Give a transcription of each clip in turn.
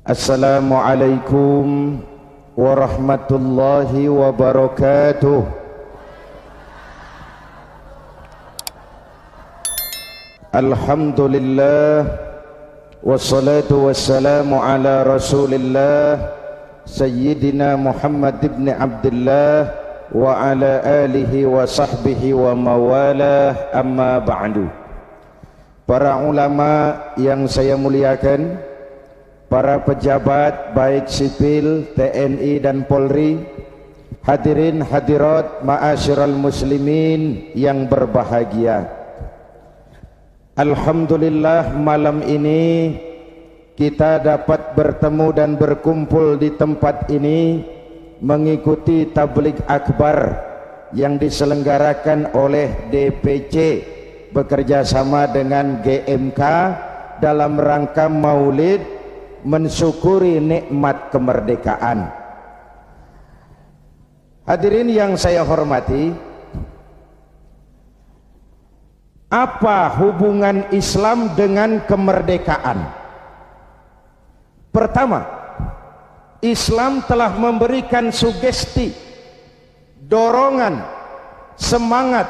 Assalamualaikum warahmatullahi wabarakatuh. Alhamdulillah wassalatu wassalamu ala rasulillah Sayyidina Muhammad ibn Abdullah wa ala alihi wa sahbihi wa mawalah, amma ba'du. Para ulama yang saya muliakan, para pejabat baik sipil, TNI dan Polri, hadirin hadirat ma'asyiral muslimin yang berbahagia. Alhamdulillah malam ini kita dapat bertemu dan berkumpul di tempat ini mengikuti tabligh akbar yang diselenggarakan oleh DPC bekerja sama dengan GMK dalam rangka maulid mensyukuri nikmat kemerdekaan. Hadirin yang saya hormati, apa hubungan Islam dengan kemerdekaan? Pertama, Islam telah memberikan sugesti, dorongan, semangat,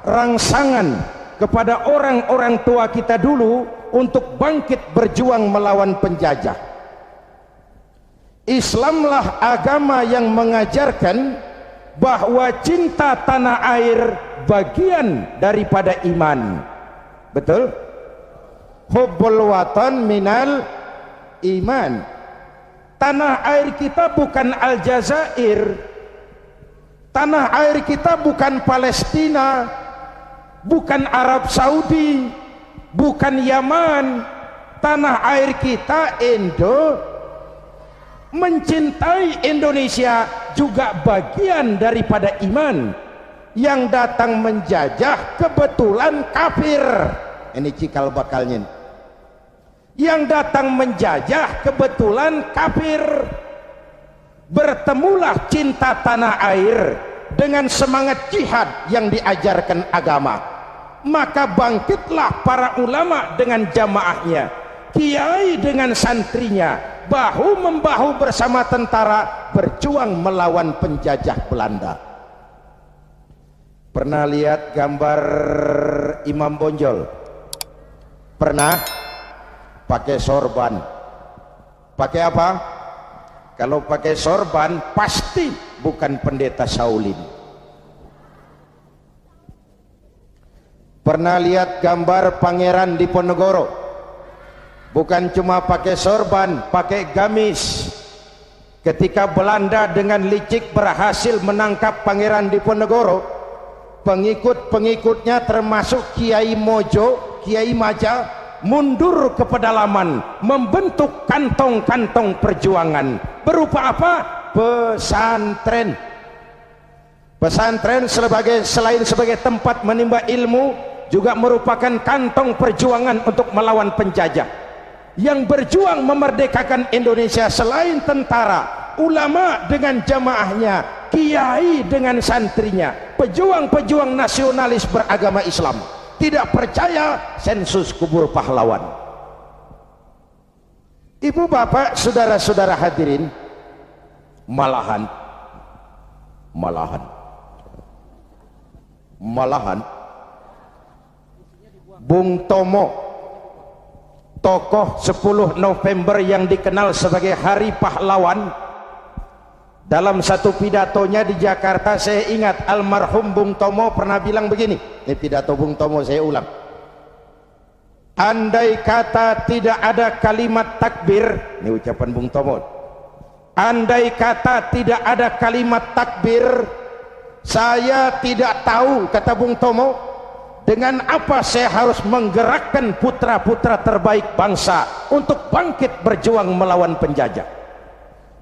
rangsangan kepada orang-orang tua kita dulu untuk bangkit berjuang melawan penjajah. Islamlah agama yang mengajarkan bahwa cinta tanah air bagian daripada iman. Betul? Hubbul watan minal iman. Tanah air kita bukan Aljazair, tanah air kita bukan Palestina, bukan Arab Saudi, bukan Yaman. Tanah air kita Indo. Mencintai Indonesia juga bagian daripada iman. Yang datang menjajah kebetulan kafir. Ini cikal bakalnya. Yang datang menjajah kebetulan kafir. Bertemulah cinta tanah air dengan semangat jihad yang diajarkan agama. Maka bangkitlah para ulama dengan jamaahnya, kiai dengan santrinya, bahu membahu bersama tentara berjuang melawan penjajah Belanda. Pernah lihat gambar Imam Bonjol? Pernah? Pakai sorban. Pakai apa? Kalau pakai sorban pasti bukan pendeta Shaolin. Pernah lihat gambar Pangeran Diponegoro? Bukan cuma pakai sorban, pakai gamis. Ketika Belanda dengan licik berhasil menangkap Pangeran Diponegoro, pengikut-pengikutnya termasuk Kiai Mojo, Kiai Maja, mundur ke pedalaman, membentuk kantong-kantong perjuangan. Berupa apa? Pesantren. Pesantren selain sebagai tempat menimba ilmu, juga merupakan kantong perjuangan untuk melawan penjajah. Yang berjuang memerdekakan Indonesia selain tentara, ulama dengan jamaahnya, kiai dengan santrinya, pejuang-pejuang nasionalis beragama Islam, tidak percaya sensus kubur pahlawan. Ibu bapak saudara-saudara hadirin, malahan Bung Tomo, tokoh 10 November yang dikenal sebagai Hari Pahlawan, dalam satu pidatonya di Jakarta, saya ingat almarhum Bung Tomo pernah bilang begini. Ini pidato Bung Tomo, saya ulang. Andai kata tidak ada kalimat takbir, ini ucapan Bung Tomo. Andai kata tidak ada kalimat takbir, saya tidak tahu, kata Bung Tomo, dengan apa saya harus menggerakkan putra-putra terbaik bangsa untuk bangkit berjuang melawan penjajah.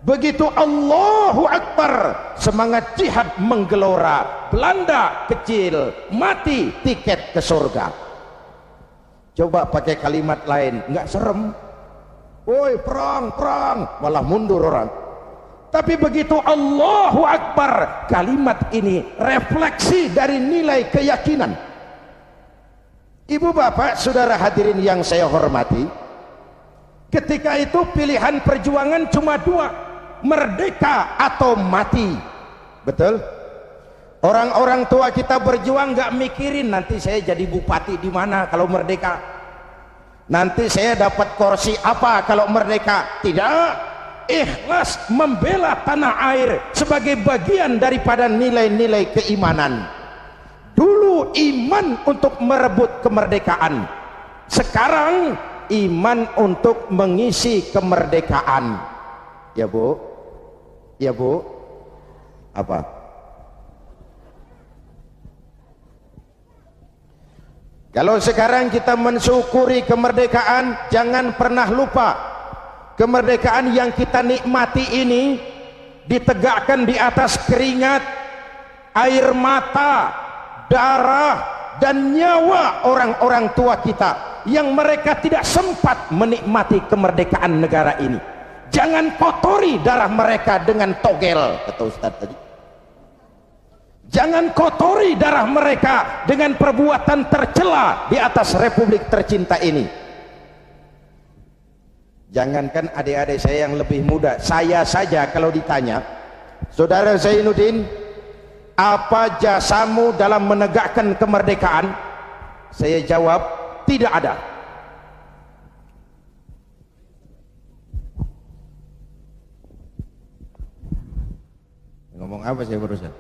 Begitu Allahu Akbar, semangat jihad menggelora. Belanda kecil, mati tiket ke surga. Coba pakai kalimat lain, nggak serem. Woi, perang, malah mundur orang. Tapi begitu Allahu Akbar, kalimat ini refleksi dari nilai keyakinan. Ibu bapak saudara hadirin yang saya hormati, Ketika itu pilihan perjuangan cuma dua, merdeka atau mati. Betul? Orang-orang tua kita berjuang nggak mikirin nanti saya jadi bupati di mana kalau merdeka, nanti saya dapat kursi apa kalau merdeka. Tidak, ikhlas membela tanah air sebagai bagian daripada nilai-nilai keimanan. Dulu iman untuk merebut kemerdekaan, sekarang iman untuk mengisi kemerdekaan. Ya Bu, ya Bu, apa? Kalau sekarang kita mensyukuri kemerdekaan, jangan pernah lupa kemerdekaan yang kita nikmati ini ditegakkan di atas keringat, air mata, darah dan nyawa orang-orang tua kita yang mereka tidak sempat menikmati kemerdekaan negara ini. Jangan kotori darah mereka dengan togel, kata Ustaz tadi. Jangan kotori darah mereka dengan perbuatan tercela di atas republik tercinta ini. Jangankan adik-adik saya yang lebih muda, saya saja kalau ditanya, Saudara Zainuddin, apa jasamu dalam menegakkan kemerdekaan? Saya jawab, tidak ada. Ngomong apa saya barusan?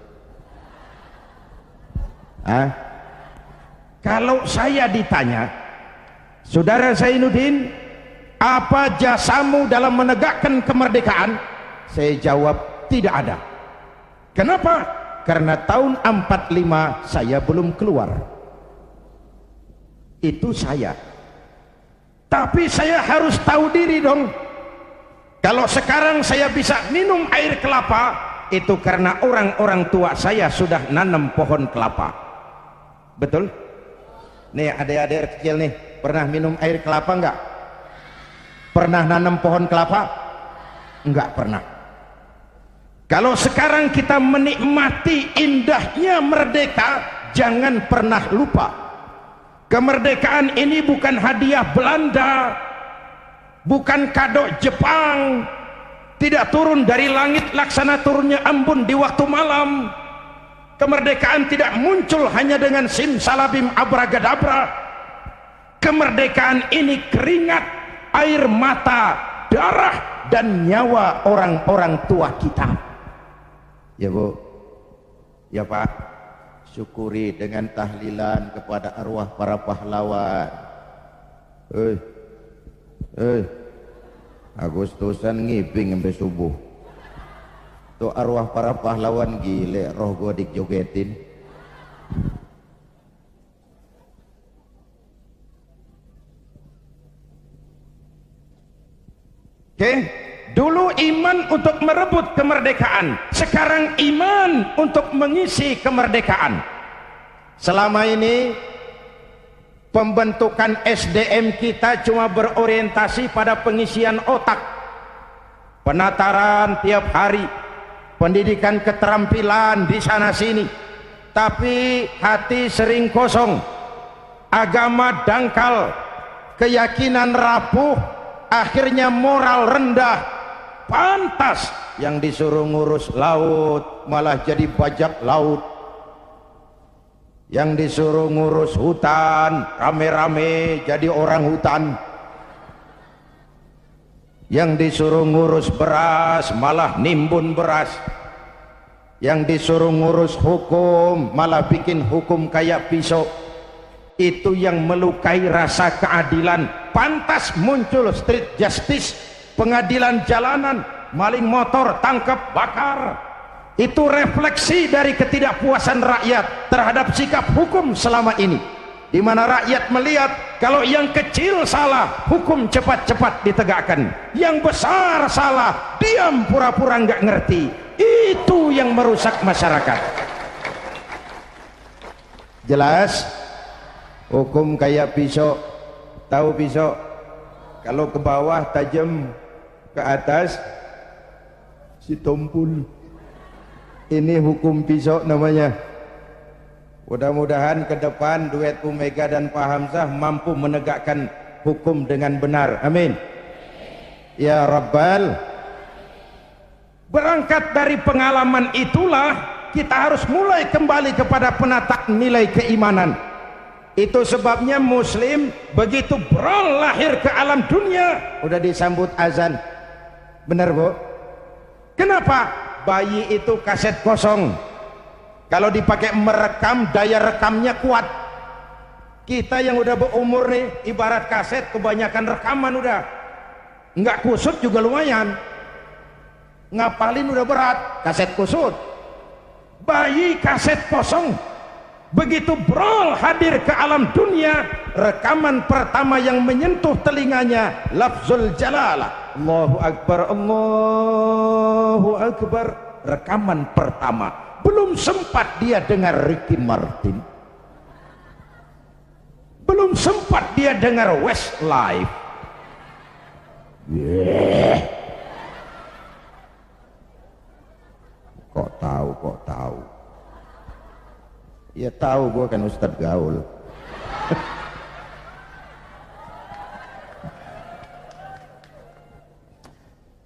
Kalau saya ditanya, Saudara Zainuddin, apa jasamu dalam menegakkan kemerdekaan? Saya jawab, tidak ada. Kenapa? Karena tahun 45 saya belum keluar. Itu saya. Tapi saya harus tahu diri dong. Kalau sekarang saya bisa minum air kelapa, itu karena orang-orang tua saya sudah nanam pohon kelapa. Betul? Nih adik-adik kecil nih, pernah minum air kelapa enggak? Pernah nanam pohon kelapa? Enggak pernah. Kalau sekarang kita menikmati indahnya merdeka, jangan pernah lupa kemerdekaan ini bukan hadiah Belanda, bukan kado Jepang, tidak turun dari langit laksana turunnya embun di waktu malam. Kemerdekaan tidak muncul hanya dengan simsalabim abragadabra. Kemerdekaan ini keringat, air mata, darah dan nyawa orang-orang tua kita. Ya Bu, ya Pak, syukuri dengan tahlilan kepada arwah para pahlawan. Agustusan ngiping sampai subuh. Tuh arwah para pahlawan gile, roh gua dijogetin. Oke, dulu iman untuk merebut kemerdekaan, sekarang iman untuk mengisi kemerdekaan. Selama ini pembentukan SDM kita cuma berorientasi pada pengisian otak, penataran tiap hari, pendidikan keterampilan di sana sini, tapi hati sering kosong, agama dangkal, keyakinan rapuh, akhirnya moral rendah. Pantas yang disuruh ngurus laut malah jadi bajak laut, yang disuruh ngurus hutan rame-rame jadi orang hutan, yang disuruh ngurus beras malah nimbun beras, yang disuruh ngurus hukum malah bikin hukum kayak pisau. Itu yang melukai rasa keadilan. Pantas muncul street justice, pengadilan jalanan, maling motor tangkap bakar. Itu refleksi dari ketidakpuasan rakyat terhadap sikap hukum selama ini, di mana rakyat melihat kalau yang kecil salah, hukum cepat-cepat ditegakkan, yang besar salah, diam pura-pura nggak ngerti. Itu yang merusak masyarakat. Jelas? Hukum kayak pisau. Tahu pisau? Kalau ke bawah tajam, ke atas si tumpul. Ini hukum pisau namanya. Mudah-mudahan ke depan duet Bu Mega dan Pak Hamzah mampu menegakkan hukum dengan benar. Amin. ya Rabbal. Berangkat dari pengalaman itulah kita harus mulai kembali kepada penataan nilai keimanan. Itu sebabnya muslim begitu brol lahir ke alam dunia udah disambut azan. Benar Bu? Kenapa? Bayi itu kaset kosong, kalau dipakai merekam daya rekamnya kuat. Kita yang udah berumur nih ibarat kaset, kebanyakan rekaman udah nggak kusut juga lumayan, ngapalin udah berat, kaset kusut. Bayi kaset kosong begitu brol hadir ke alam dunia, rekaman pertama yang menyentuh telinganya lafzul jalalah, Allahu Akbar, Allahu Akbar. Rekaman pertama, belum sempat dia dengar Ricky Martin, belum sempat dia dengar Westlife. Kok tahu ya, tahu gua kan Ustadz gaul.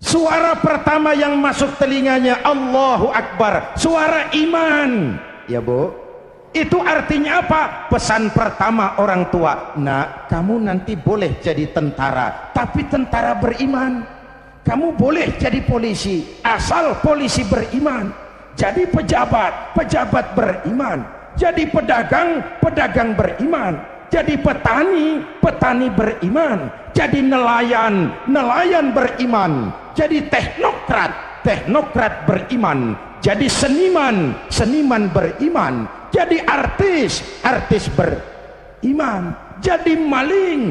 Suara pertama yang masuk telinganya Allahu Akbar, suara iman. Ya Bu, itu artinya apa? Pesan pertama orang tua, nak, kamu nanti boleh jadi tentara, tapi tentara beriman. Kamu boleh jadi polisi, asal polisi beriman. Jadi pejabat, pejabat beriman. Jadi pedagang, pedagang beriman. Jadi petani, petani beriman. Jadi nelayan, nelayan beriman. Jadi teknokrat, teknokrat beriman. Jadi seniman, seniman beriman. Jadi artis, artis beriman. Jadi maling.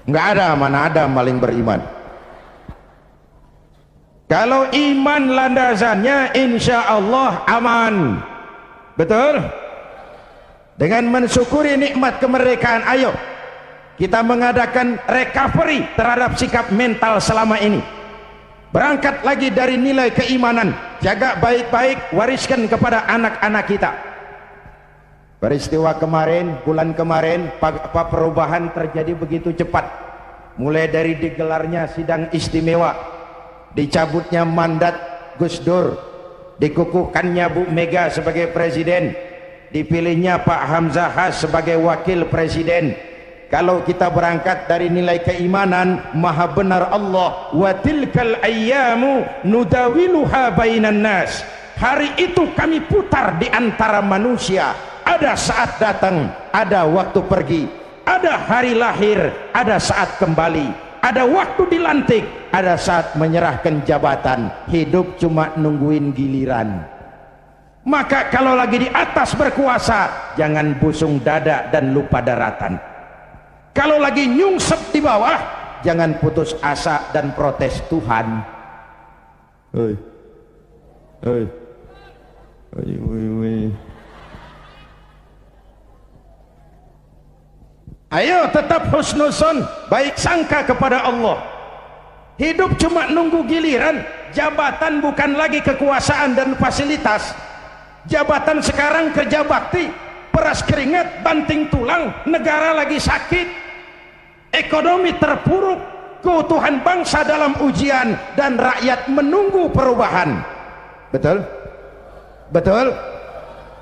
Nggak ada, mana ada maling beriman. Kalau iman landasannya insya Allah aman. Betul? Dengan mensyukuri nikmat kemerdekaan, ayo kita mengadakan recovery terhadap sikap mental selama ini. Berangkat lagi dari nilai keimanan, jaga baik-baik, wariskan kepada anak-anak kita. Peristiwa kemarin, bulan kemarin, perubahan terjadi begitu cepat. Mulai dari digelarnya sidang istimewa, dicabutnya mandat Gus Dur, dikukuhkannya Bu Mega sebagai presiden, dipilihnya Pak Hamzah Has sebagai wakil presiden. Kalau kita berangkat dari nilai keimanan, maha benar Allah, wa tilkal ayyamu nudawiluha bainan nas. Hari itu kami putar di antara manusia. Ada saat datang, ada waktu pergi. Ada hari lahir, ada saat kembali. Ada waktu dilantik, ada saat menyerahkan jabatan. Hidup cuma nungguin giliran. Maka kalau lagi di atas berkuasa, jangan busung dada dan lupa daratan. Kalau lagi nyungsep di bawah, jangan putus asa dan protes Tuhan. Hei, hei, hei. Ayo tetap husnuzon, baik sangka kepada Allah. Hidup cuma nunggu giliran. Jabatan bukan lagi kekuasaan dan fasilitas. Jabatan sekarang kerja bakti, peras keringat, banting tulang. Negara lagi sakit, ekonomi terpuruk, keutuhan bangsa dalam ujian, dan rakyat menunggu perubahan. Betul? Betul?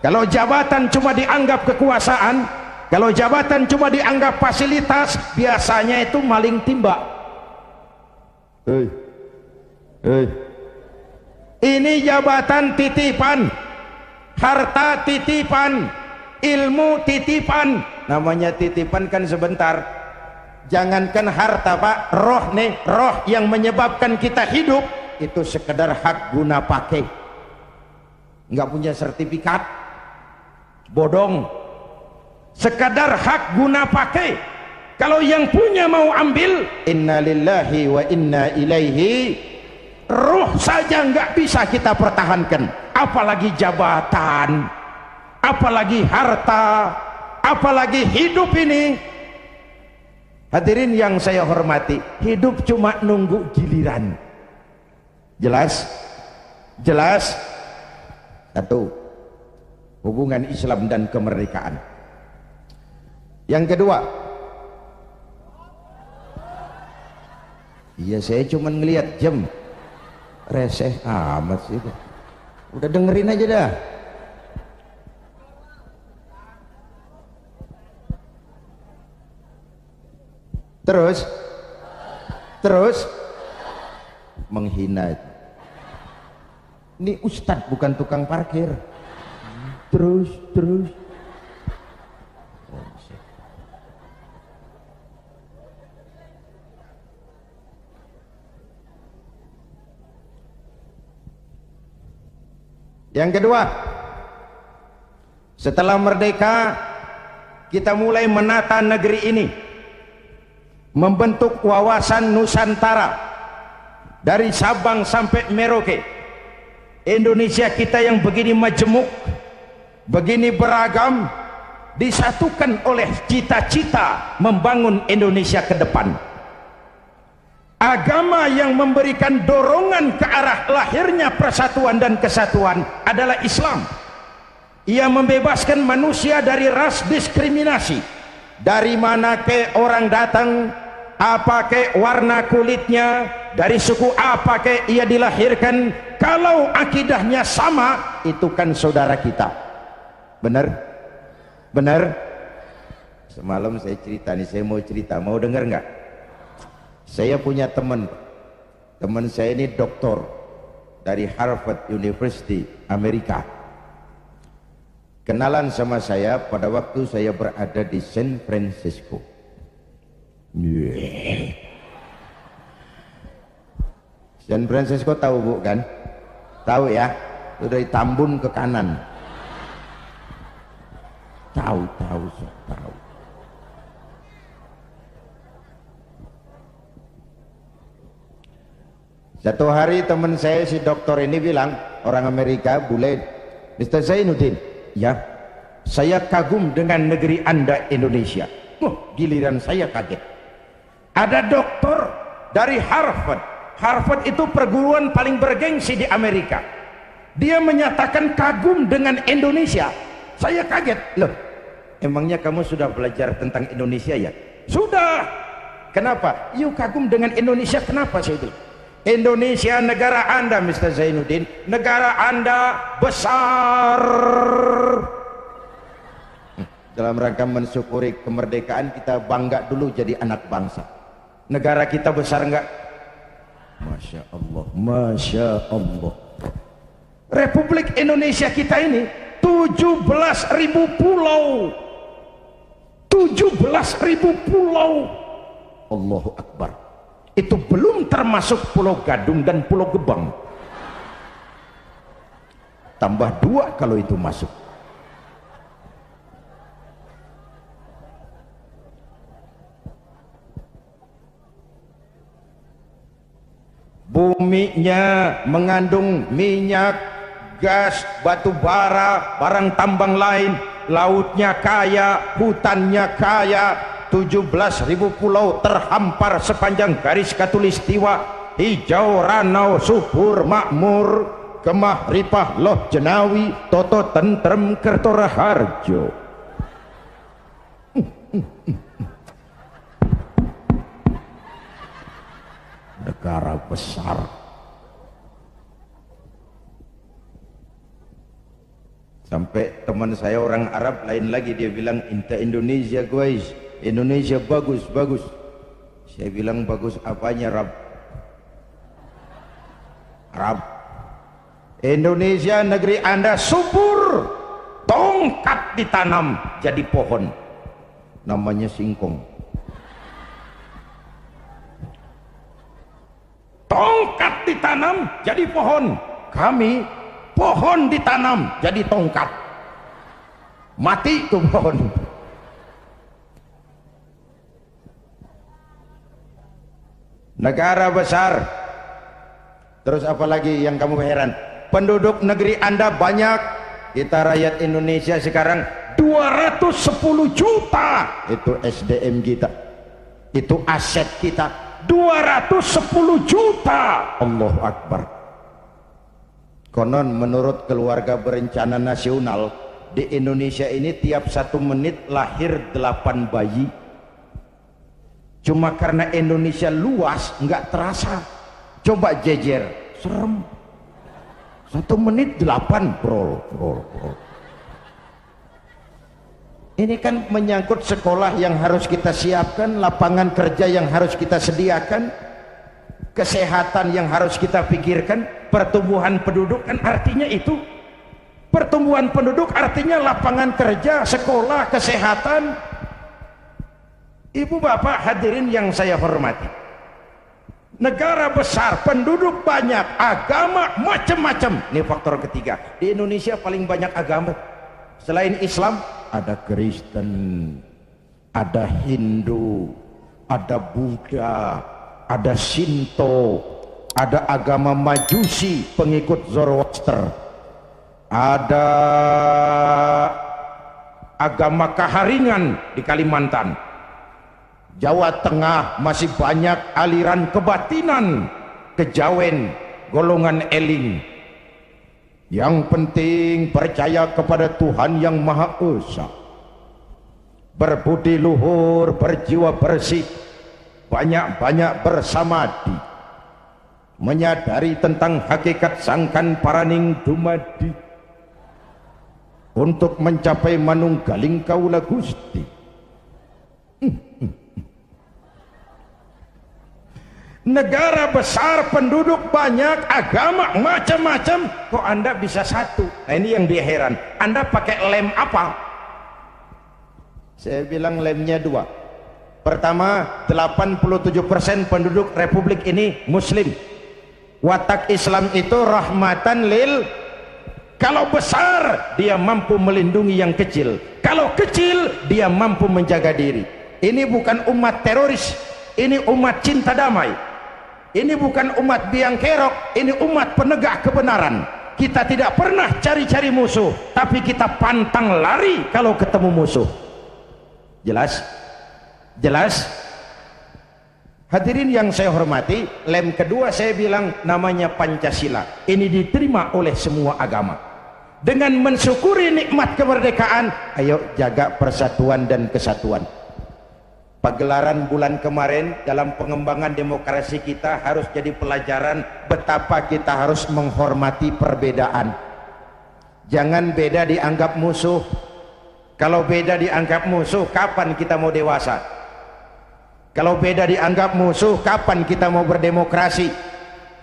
Kalau jabatan cuma dianggap kekuasaan, kalau jabatan cuma dianggap fasilitas, biasanya itu maling timba. Hei, hei. Ini jabatan titipan, harta titipan, ilmu titipan. Namanya titipan kan sebentar. Jangankan harta Pak, roh nih, roh yang menyebabkan kita hidup, itu sekedar hak guna pakai. Nggak punya sertifikat, bodong. Sekadar hak guna pakai. Kalau yang punya mau ambil, inna lillahi wa inna ilaihi. Ruh saja nggak bisa kita pertahankan, apalagi jabatan, apalagi harta, apalagi hidup ini. Hadirin yang saya hormati, hidup cuma nunggu giliran. Jelas? Jelas? Satu, hubungan Islam dan kemerdekaan. Yang kedua, Iya, saya cuma ngelihat jam. Reseh amat sih. Udah dengerin aja dah. Terus menghina. Ini ustadz bukan tukang parkir. Terus yang kedua, setelah merdeka kita mulai menata negeri ini, membentuk wawasan Nusantara dari Sabang sampai Merauke. Indonesia kita yang begini majemuk, begini beragam, disatukan oleh cita-cita membangun Indonesia ke depan. Agama yang memberikan dorongan ke arah lahirnya persatuan dan kesatuan adalah Islam. Ia membebaskan manusia dari ras diskriminasi. Dari mana ke orang datang, apa ke warna kulitnya, dari suku apa ke ia dilahirkan, kalau akidahnya sama, itu kan saudara kita. Benar? Semalam saya cerita nih, saya mau cerita, mau dengar nggak? Saya punya teman saya ini doktor dari Harvard University Amerika. Kenalan sama saya pada waktu saya berada di San Francisco. San Francisco tahu Bu kan? Tahu ya? Itu dari Tambun ke kanan. Tahu. Satu hari teman saya si dokter ini bilang, orang Amerika, bule, Mr. Zainuddin, ya, saya kagum dengan negeri Anda Indonesia. Giliran saya kaget. Ada dokter dari Harvard. Harvard itu perguruan paling bergengsi di Amerika. Dia menyatakan kagum dengan Indonesia. Saya kaget. Loh, emangnya kamu sudah belajar tentang Indonesia ya? Sudah. Kenapa? Yuk kagum dengan Indonesia. Kenapa saya bilang? Indonesia negara Anda, Mr. Zainuddin, negara Anda besar. Dalam rangka mensyukuri kemerdekaan, kita bangga dulu jadi anak bangsa. Negara kita besar enggak? Masya Allah, Masya Allah. Republik Indonesia kita ini 17.000 pulau. 17.000 pulau. Allahu Akbar. Itu belum termasuk Pulau Gadung dan Pulau Gebang. Tambah 2 kalau itu masuk. Buminya mengandung minyak, gas, batu bara, barang tambang lain. Lautnya kaya, hutannya kaya. 17.000 pulau terhampar sepanjang garis khatulistiwa, hijau, ranau, subur, makmur, kemah, ripah, loh, jenawi, toto, tentrem, kertora, harjo. Negara besar. Sampai teman saya orang Arab lain lagi, dia bilang, "Inta Indonesia guys, Indonesia bagus." Saya bilang, bagus apanya Arab? Indonesia negeri Anda subur, tongkat ditanam jadi pohon, namanya singkong. Tongkat ditanam jadi pohon, kami pohon ditanam jadi tongkat, mati tuh pohon. Negara besar. Terus apalagi yang kamu heran? Penduduk negeri Anda banyak. Kita rakyat Indonesia sekarang 210 juta. Itu SDM kita, itu aset kita, 210 juta. Allahu Akbar. Konon menurut keluarga berencana nasional, di Indonesia ini tiap 1 menit lahir 8 bayi. Cuma karena Indonesia luas nggak terasa. Coba jejer, serem. 1 menit 8 brol. Ini kan menyangkut sekolah yang harus kita siapkan, lapangan kerja yang harus kita sediakan, kesehatan yang harus kita pikirkan, pertumbuhan penduduk kan artinya itu. Pertumbuhan penduduk artinya lapangan kerja, sekolah, kesehatan. Ibu bapak hadirin yang saya hormati, negara besar, penduduk banyak, agama macam-macam. Ini faktor ketiga. Di Indonesia paling banyak agama. Selain Islam, ada Kristen, ada Hindu, ada Buddha, ada Shinto, ada agama Majusi pengikut Zoroaster, ada agama Kaharingan di Kalimantan. Jawa Tengah masih banyak aliran kebatinan, kejawen, golongan eling. Yang penting percaya kepada Tuhan yang Maha Esa, berbudi luhur, berjiwa bersih, banyak-banyak bersamadi, menyadari tentang hakikat sangkan paraning dumadi, untuk mencapai manunggaling kaula Gusti. Negara besar, penduduk banyak, agama macam-macam, kok Anda bisa satu? Nah ini yang dia heran. Anda pakai lem apa? Saya bilang lemnya 2. Pertama, 87% penduduk Republik ini Muslim. Watak Islam itu rahmatan lil. Kalau besar, dia mampu melindungi yang kecil. Kalau kecil, dia mampu menjaga diri. Ini bukan umat teroris, ini umat cinta damai. Ini bukan umat biang kerok, ini umat penegak kebenaran. Kita tidak pernah cari-cari musuh, tapi kita pantang lari kalau ketemu musuh. Jelas? Jelas? Hadirin yang saya hormati, lem kedua saya bilang namanya Pancasila. Ini diterima oleh semua agama. Dengan mensyukuri nikmat kemerdekaan, ayo jaga persatuan dan kesatuan. Pagelaran bulan kemarin dalam pengembangan demokrasi kita harus jadi pelajaran betapa kita harus menghormati perbedaan. Jangan beda dianggap musuh. Kalau beda dianggap musuh, kapan kita mau dewasa? Kalau beda dianggap musuh, kapan kita mau berdemokrasi?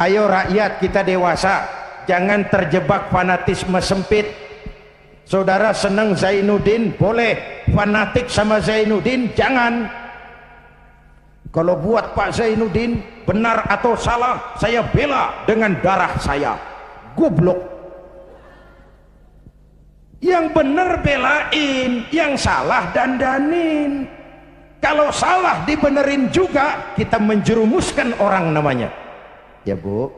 Ayo rakyat kita dewasa, jangan terjebak fanatisme sempit. Saudara senang Zainuddin, boleh. Fanatik sama Zainuddin, jangan. Kalau buat Pak Zainuddin benar atau salah, saya bela dengan darah saya. Goblok. Yang benar belain, yang salah dandanin. Kalau salah dibenerin juga, kita menjerumuskan orang namanya. Ya Bu,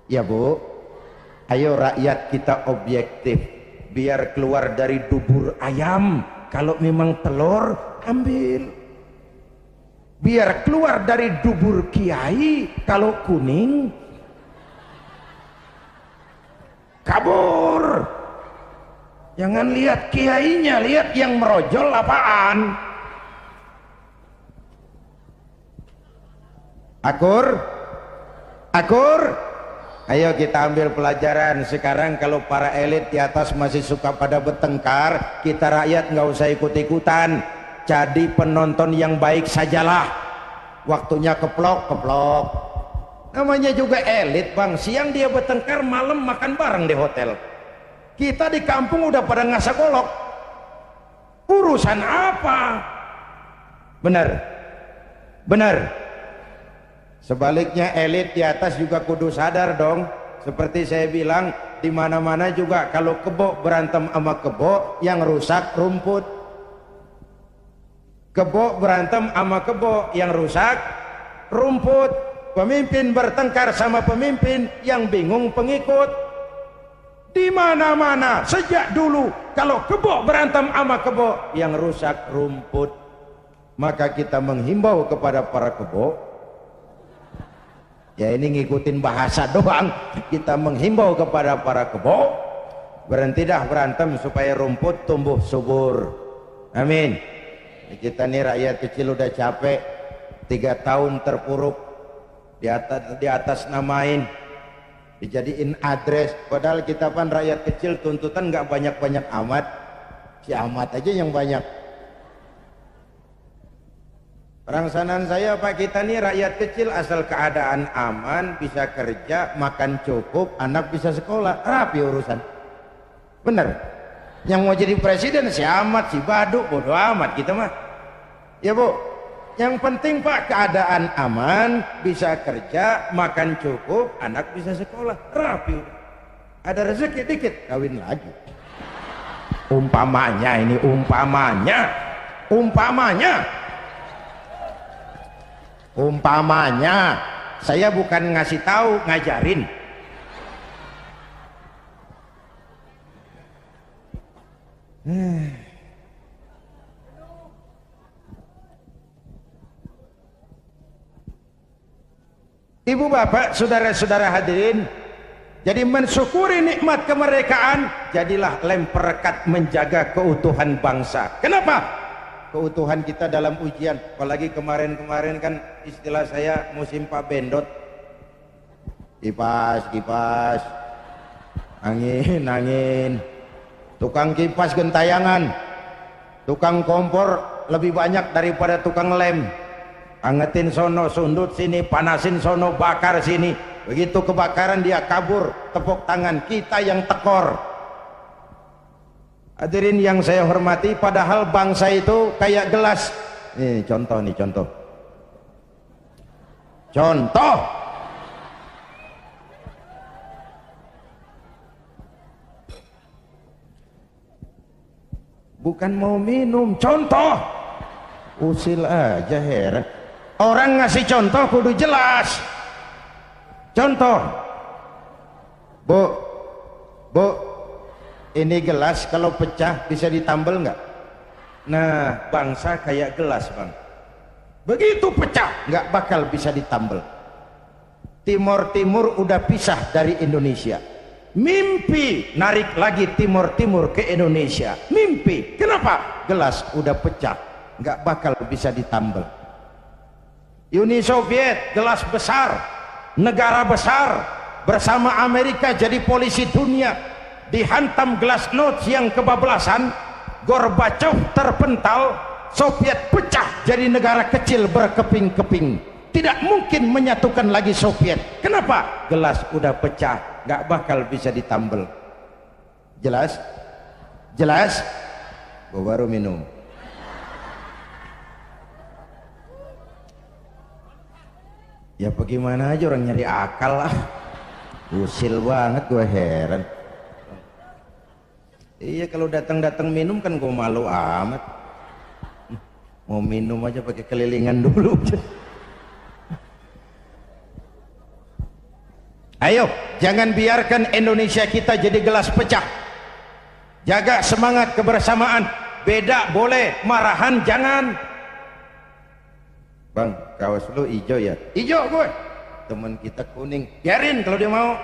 ya Bu, ayo rakyat kita objektif, biar keluar dari dubur ayam. Kalau memang telur, ambil. Biar keluar dari dubur kiai, kalau kuning kabur. Jangan lihat kiainya, lihat yang merojol apaan. Akur, akur. Ayo kita ambil pelajaran. Sekarang kalau para elit di atas masih suka pada bertengkar, kita rakyat nggak usah ikut-ikutan. Jadi penonton yang baik sajalah. Waktunya keplok-keplok. Namanya juga elit bang. Siang dia bertengkar, malam makan bareng di hotel. Kita di kampung udah pada ngasak golok. Urusan apa? Benar? Benar? Sebaliknya elit di atas juga kudu sadar dong. Seperti saya bilang, di mana-mana juga kalau kebo berantem sama kebo, yang rusak rumput. Kebo berantem sama kebo, yang rusak rumput. Pemimpin bertengkar sama pemimpin, yang bingung pengikut. Di mana-mana sejak dulu kalau kebo berantem sama kebo, yang rusak rumput. Maka kita menghimbau kepada para kebo, ya ini ngikutin bahasa doang, kita menghimbau kepada para kebo, berhenti dah berantem supaya rumput tumbuh subur. Amin. Kita nih rakyat kecil udah capek, 3 tahun terpuruk di atas namain, dijadiin address, padahal kita kan rakyat kecil, tuntutan nggak banyak-banyak amat, si Ahmad aja yang banyak. Perangsanan saya, Pak, kita nih rakyat kecil, asal keadaan aman, bisa kerja, makan cukup, anak bisa sekolah, rapi urusan. Bener? Yang mau jadi presiden si Ahmad, si Baduk, bodo amat kita mah. Ya Bu, yang penting Pak, keadaan aman, bisa kerja, makan cukup, anak bisa sekolah, rapi. Ada rezeki dikit, kawin lagi. Umpamanya ini, umpamanya, saya bukan ngasih tahu, ngajarin. Ibu bapak, saudara-saudara hadirin, jadi mensyukuri nikmat kemerdekaan, jadilah lem perekat menjaga keutuhan bangsa. Kenapa? Keutuhan kita dalam ujian, apalagi kemarin-kemarin kan istilah saya musim Pak Bendot, kipas, angin, tukang kipas gentayangan, tukang kompor lebih banyak daripada tukang lem, angetin sono, sundut sini, panasin sono, bakar sini, begitu kebakaran dia kabur, tepuk tangan, kita yang tekor. Hadirin yang saya hormati, padahal bangsa itu kayak gelas. Contoh. Bukan mau minum, contoh. Usil aja, heran. Orang ngasih contoh kudu jelas. Contoh. Bu, ini gelas kalau pecah bisa ditambal nggak? Nah, bangsa kayak gelas, Bang. Begitu pecah nggak bakal bisa ditambal. Timur udah pisah dari Indonesia. Mimpi narik lagi Timur ke Indonesia. Mimpi. Kenapa? Gelas udah pecah, nggak bakal bisa ditambal. Uni Soviet, gelas besar, negara besar, bersama Amerika jadi polisi dunia. Dihantam glasnost yang kebablasan, Gorbachev terpental, Soviet pecah jadi negara kecil berkeping-keping. Tidak mungkin menyatukan lagi Soviet. Kenapa? Gelas udah pecah, nggak bakal bisa ditambal. Jelas? Gua baru minum. Ya bagaimana aja, orang nyari akal lah. Usil banget, gue heran. Iya, kalau datang minum kan gue malu amat. Mau minum aja pakai kelilingan dulu. Ayo, jangan biarkan Indonesia kita jadi gelas pecah. Jaga semangat kebersamaan. Beda boleh, marahan jangan. Bang, kaos lu hijau ya? Hijau gue. Temen kita kuning, biarin kalau dia mau.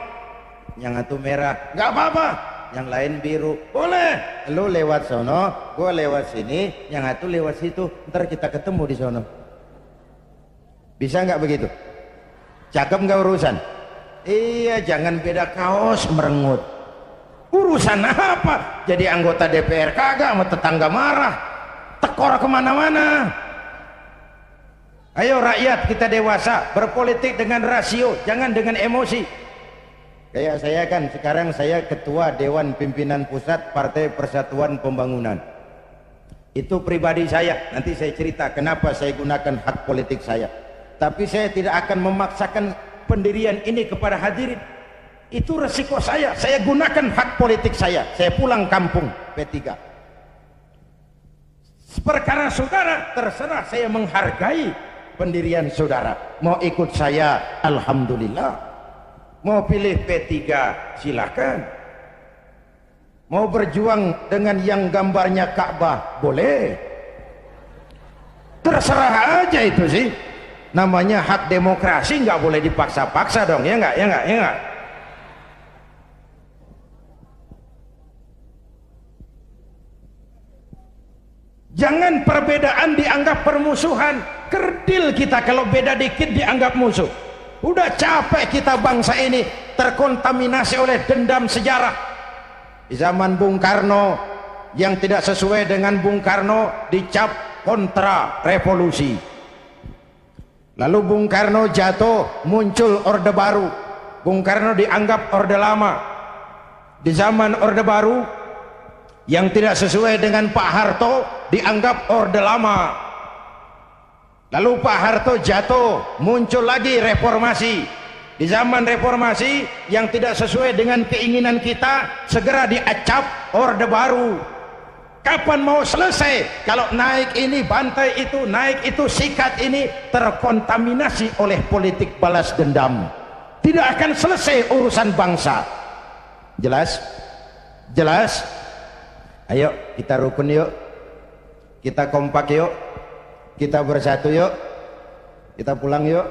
Yang satu merah, nggak apa-apa. Yang lain biru, boleh. Lu lewat sono, gue lewat sini, yang satu lewat situ, ntar kita ketemu di sono. Bisa nggak begitu? Cakep nggak urusan? Iya, jangan beda kaos merengut. Urusan apa? Jadi anggota DPR kagak, sama tetangga marah, tekor kemana-mana. Ayo rakyat, kita dewasa, berpolitik dengan rasio, jangan dengan emosi. Kayak saya kan, sekarang saya ketua Dewan Pimpinan Pusat Partai Persatuan Pembangunan. Itu pribadi saya, nanti saya cerita kenapa saya gunakan hak politik saya. Tapi saya tidak akan memaksakan pendirian ini kepada hadirin. Itu resiko saya gunakan hak politik saya pulang kampung P3. Perkara saudara, terserah, saya menghargai pendirian saudara. Mau ikut saya, alhamdulillah. Mau pilih P3, silakan. Mau berjuang dengan yang gambarnya Ka'bah, boleh. Terserah aja itu sih. Namanya hak demokrasi, nggak boleh dipaksa-paksa dong, ya nggak? Jangan perbedaan dianggap permusuhan. Kerdil kita kalau beda dikit dianggap musuh. Udah capek kita bangsa ini terkontaminasi oleh dendam sejarah. Di zaman Bung Karno, yang tidak sesuai dengan Bung Karno dicap kontra revolusi. Lalu Bung Karno jatuh, muncul Orde Baru. Bung Karno dianggap Orde Lama. Di zaman Orde Baru, yang tidak sesuai dengan Pak Harto dianggap Orde Lama. Lalu Pak Harto jatuh, muncul lagi reformasi. Di zaman reformasi yang tidak sesuai dengan keinginan kita segera diacap Orde Baru. Kapan mau selesai kalau naik ini bantai itu, naik itu sikat ini, terkontaminasi oleh politik balas dendam. Tidak akan selesai urusan bangsa. Jelas? Jelas? Ayo kita rukun yuk, kita kompak yuk, kita bersatu yuk, kita pulang yuk.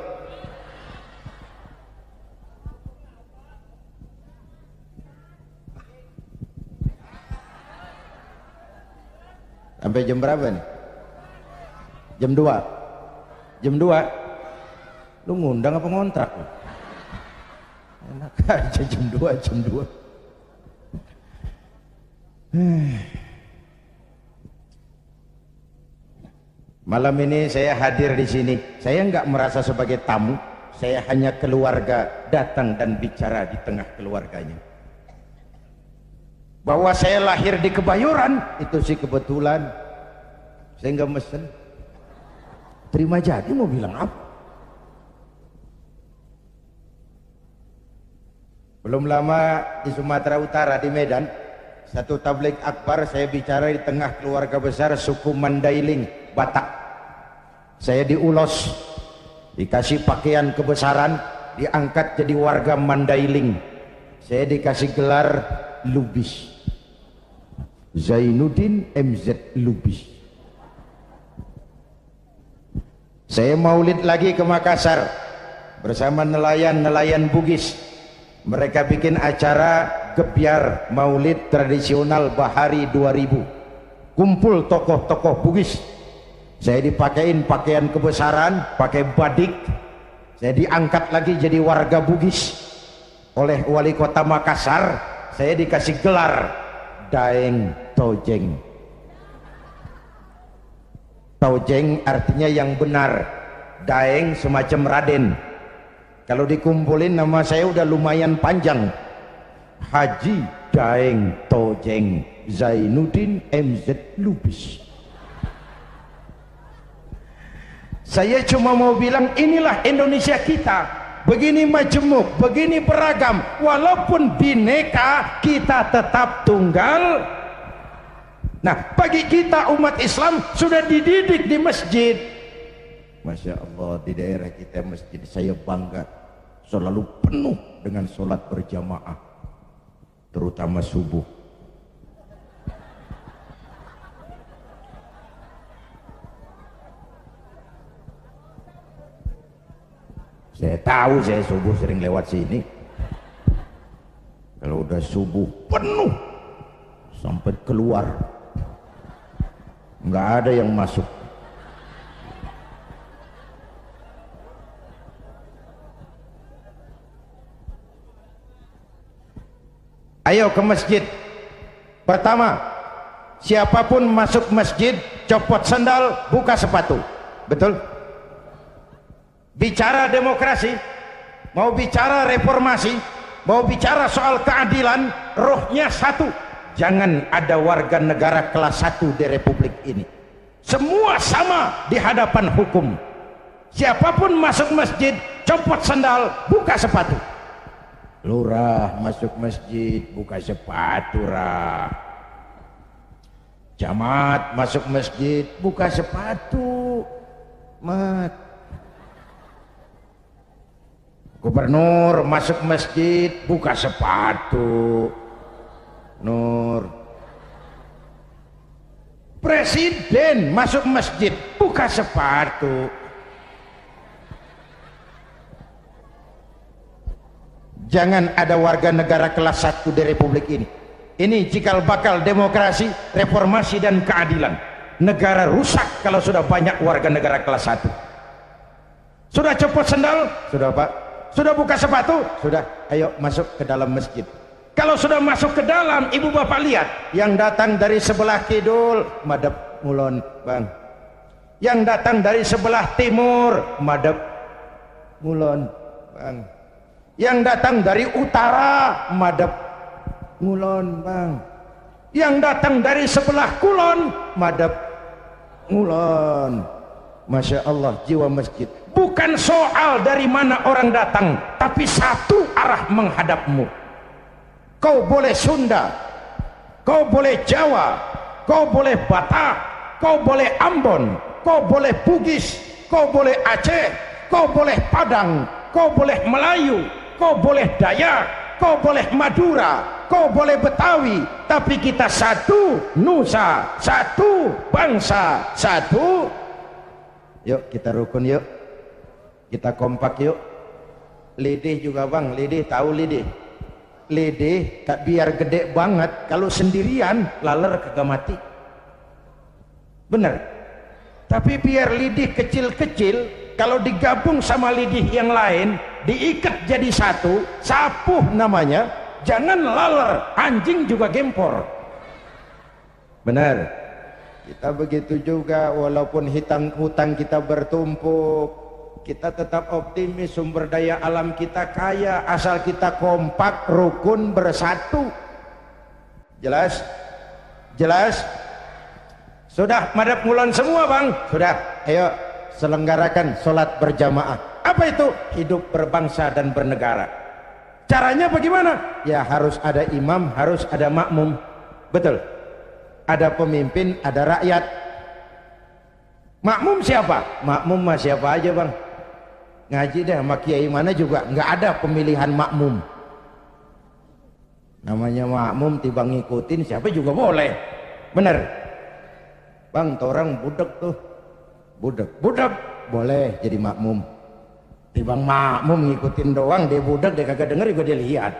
Sampai jam berapa nih? Jam 2. Jam 2. Lu ngundang apa ngontrak? Enak aja jam 2, jam 2. Malam ini saya hadir di sini. Saya nggak merasa sebagai tamu. Saya hanya keluarga datang dan bicara di tengah keluarganya. Bahwa saya lahir di Kebayoran itu sih kebetulan. Saya nggak mesen. Terima jadi mau bilang apa? Belum lama di Sumatera Utara di Medan, satu tabligh akbar saya bicara di tengah keluarga besar suku Mandailing, Batak. Saya diulos, dikasih pakaian kebesaran, diangkat jadi warga Mandailing. Saya dikasih gelar Lubis, Zainuddin MZ Lubis. Saya maulid lagi ke Makassar bersama nelayan-nelayan Bugis. Mereka bikin acara gebyar maulid tradisional Bahari 2000. Kumpul tokoh-tokoh Bugis. Saya dipakein pakaian kebesaran, pakai badik. Saya diangkat lagi jadi warga Bugis oleh wali kota Makassar. Saya dikasih gelar Daeng Tojeng. Tojeng artinya yang benar, Daeng semacam Raden. Kalau dikumpulin nama saya udah lumayan panjang, Haji Daeng Tojeng Zainuddin MZ Lubis. Saya cuma mau bilang inilah Indonesia kita, begini majemuk, begini beragam, walaupun bineka kita tetap tunggal. Nah, bagi kita umat Islam sudah dididik di masjid. Masya Allah, di daerah kita masjid saya bangga selalu penuh dengan sholat berjamaah, terutama subuh. Saya tahu saya subuh sering lewat sini. Kalau udah subuh penuh sampai keluar, nggak ada yang masuk. Ayo ke masjid. Pertama, siapapun masuk masjid copot sandal, buka sepatu. Betul? Bicara demokrasi, mau bicara reformasi, mau bicara soal keadilan, rohnya satu. Jangan ada warga negara kelas 1 di republik ini. Semua sama di hadapan hukum. Siapapun masuk masjid copot sandal, buka sepatu. Lurah masuk masjid buka sepatu, rah. Jamaat masuk masjid buka sepatu, mat. Gubernur masuk masjid buka sepatu, Nur. Presiden masuk masjid buka sepatu. Jangan ada warga negara kelas 1 di republik ini. Ini cikal bakal demokrasi, reformasi dan keadilan. negara rusak kalau sudah banyak warga negara kelas 1. Sudah copot sendal? Sudah Pak. Sudah buka sepatu? Sudah. Ayo masuk ke dalam masjid. Kalau sudah masuk ke dalam, ibu bapak lihat, yang datang dari sebelah kidul madep ngulon bang, yang datang dari sebelah timur madep ngulon bang, yang datang dari utara madep ngulon bang, yang datang dari sebelah kulon madep ngulon. Masya Allah, jiwa masjid. Bukan soal dari mana orang datang, tapi satu arah menghadapmu. Kau boleh Sunda, kau boleh Jawa, kau boleh Batak, kau boleh Ambon, kau boleh Bugis, kau boleh Aceh, kau boleh Padang, kau boleh Melayu, kau boleh Dayak, kau boleh Madura, kau boleh Betawi, tapi kita satu nusa, satu bangsa, satu. Yuk kita rukun yuk, kita kompak yuk. Lidih juga bang, lidih tahu lidih. Lidih tak biar gede banget, kalau sendirian laler kagak mati. Bener. Tapi biar lidih kecil-kecil, kalau digabung sama lidih yang lain, diikat jadi satu, sapuh namanya, jangan laler, anjing juga gempor. Bener. Kita begitu juga, walaupun hutang kita bertumpuk, kita tetap optimis, sumber daya alam kita kaya, asal kita kompak, rukun, bersatu. Jelas? Jelas? Sudah madhab ngulon semua bang? Sudah. Ayo selenggarakan sholat berjamaah. Apa itu? Hidup berbangsa dan bernegara. Caranya bagaimana? Ya harus ada imam, harus ada makmum. Betul. Ada pemimpin, ada rakyat. Makmum siapa? Makmum mah siapa aja bang. Ngaji deh sama kiai mana juga nggak ada pemilihan makmum. Namanya makmum tiba ngikutin siapa juga boleh. Bener bang, orang budak tuh, budak boleh jadi makmum. Tibang makmum ngikutin doang, dia budak, dia kagak denger juga dia lihat.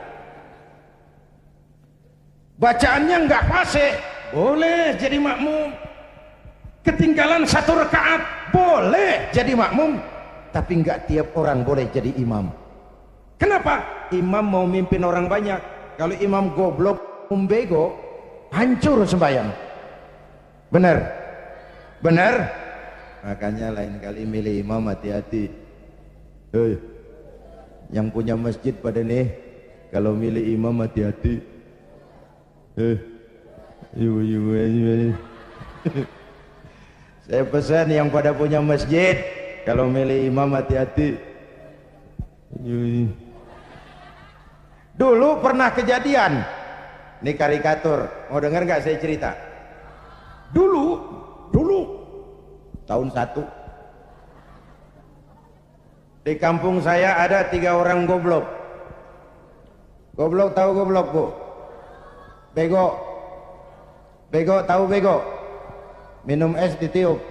Bacaannya nggak fasih, boleh jadi makmum. Ketinggalan satu rakaat boleh jadi makmum, tapi nggak tiap orang boleh jadi imam. Kenapa? Imam mau mimpin orang banyak. Kalau imam goblok, bego, hancur sembahyang. Bener? Bener? Makanya lain kali milih imam hati-hati. Hei, yang punya masjid pada nih, kalau milih imam hati-hati. Saya pesan yang pada punya masjid, kalau milih imam hati-hati. Dulu pernah kejadian, ini karikatur, mau dengar nggak saya cerita? Dulu tahun 1 di kampung saya ada 3 orang goblok. Goblok tahu goblok bu? Bego tahu bego? Minum es ditiup.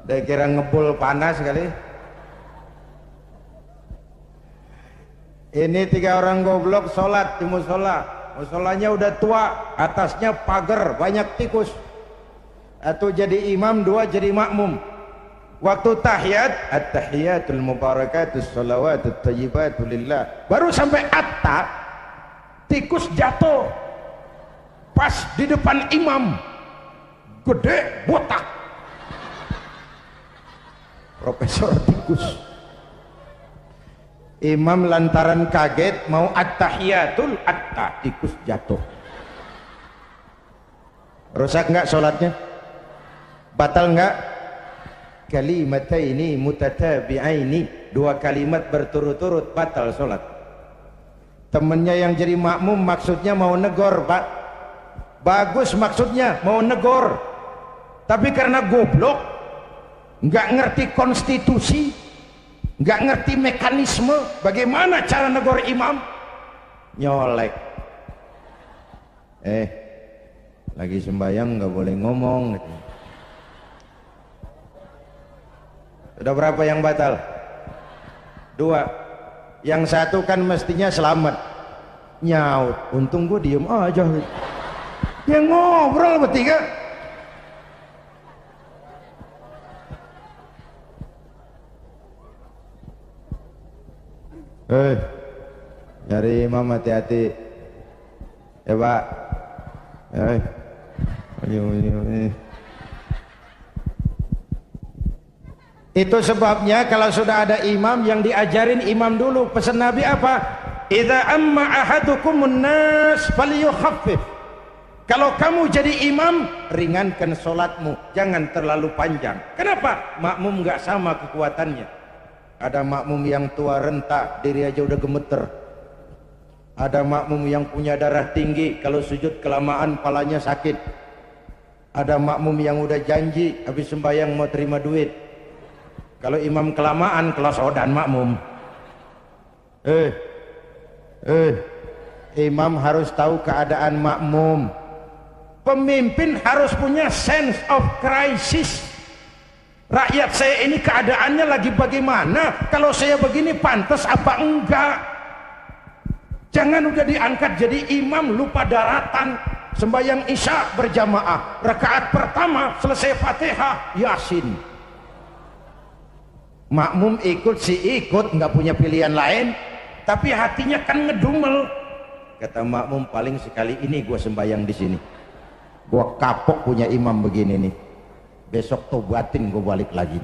Dia kira ngebul panas kali. Ini 3 orang goblok sholat di musola. Musolanya udah tua, atasnya pagar, banyak tikus. 1 jadi imam, 2 jadi makmum. Waktu tahiyat, at-tahiyatul mubarakatus sholawatut thayyibatu lillah, baru sampai atta, tikus jatuh pas di depan imam, gede botak. Profesor tikus. Imam lantaran kaget mau at-tahiyatul, atta, tikus jatuh. Rusak nggak sholatnya? Batal nggak? Kalimataini mutatabi'aini, 2 kalimat berturut-turut batal sholat. Temennya yang jadi makmum maksudnya mau negor pak, bagus maksudnya mau negor, tapi karena goblok, nggak ngerti konstitusi, nggak ngerti mekanisme bagaimana cara negor imam, nyolek. Lagi sembahyang nggak boleh ngomong gitu. Sudah berapa yang batal? 2. Yang 1 kan mestinya selamat. nyaut. Untung gue diem aja. Ya ngobrol bertiga. Nyari imam hati-hati ya Pak. Itu sebabnya kalau sudah ada imam yang diajarin imam dulu. Pesan Nabi apa? Idza amma ahadukumun nas falyukhaffif. Kalau kamu jadi imam, ringankan sholatmu, jangan terlalu panjang. Kenapa? Makmum nggak sama kekuatannya. Ada makmum yang tua renta, diri aja udah gemeter. Ada makmum yang punya darah tinggi, kalau sujud kelamaan palanya sakit. Ada makmum yang udah janji habis sembahyang mau terima duit. Kalau imam kelamaan kelosodan makmum. Imam harus tahu keadaan makmum. Pemimpin harus punya sense of crisis. Rakyat saya ini keadaannya lagi bagaimana? Kalau saya begini pantas apa enggak? Jangan udah diangkat jadi imam lupa daratan. Sembahyang isya berjamaah, rakaat pertama selesai Fatihah Yasin. Makmum ikut si ikut, nggak punya pilihan lain, tapi hatinya kan ngedumel. Kata makmum, paling sekali ini gua sembahyang di sini. Gua kapok punya imam begini nih. Besok tobatin gue balik lagi.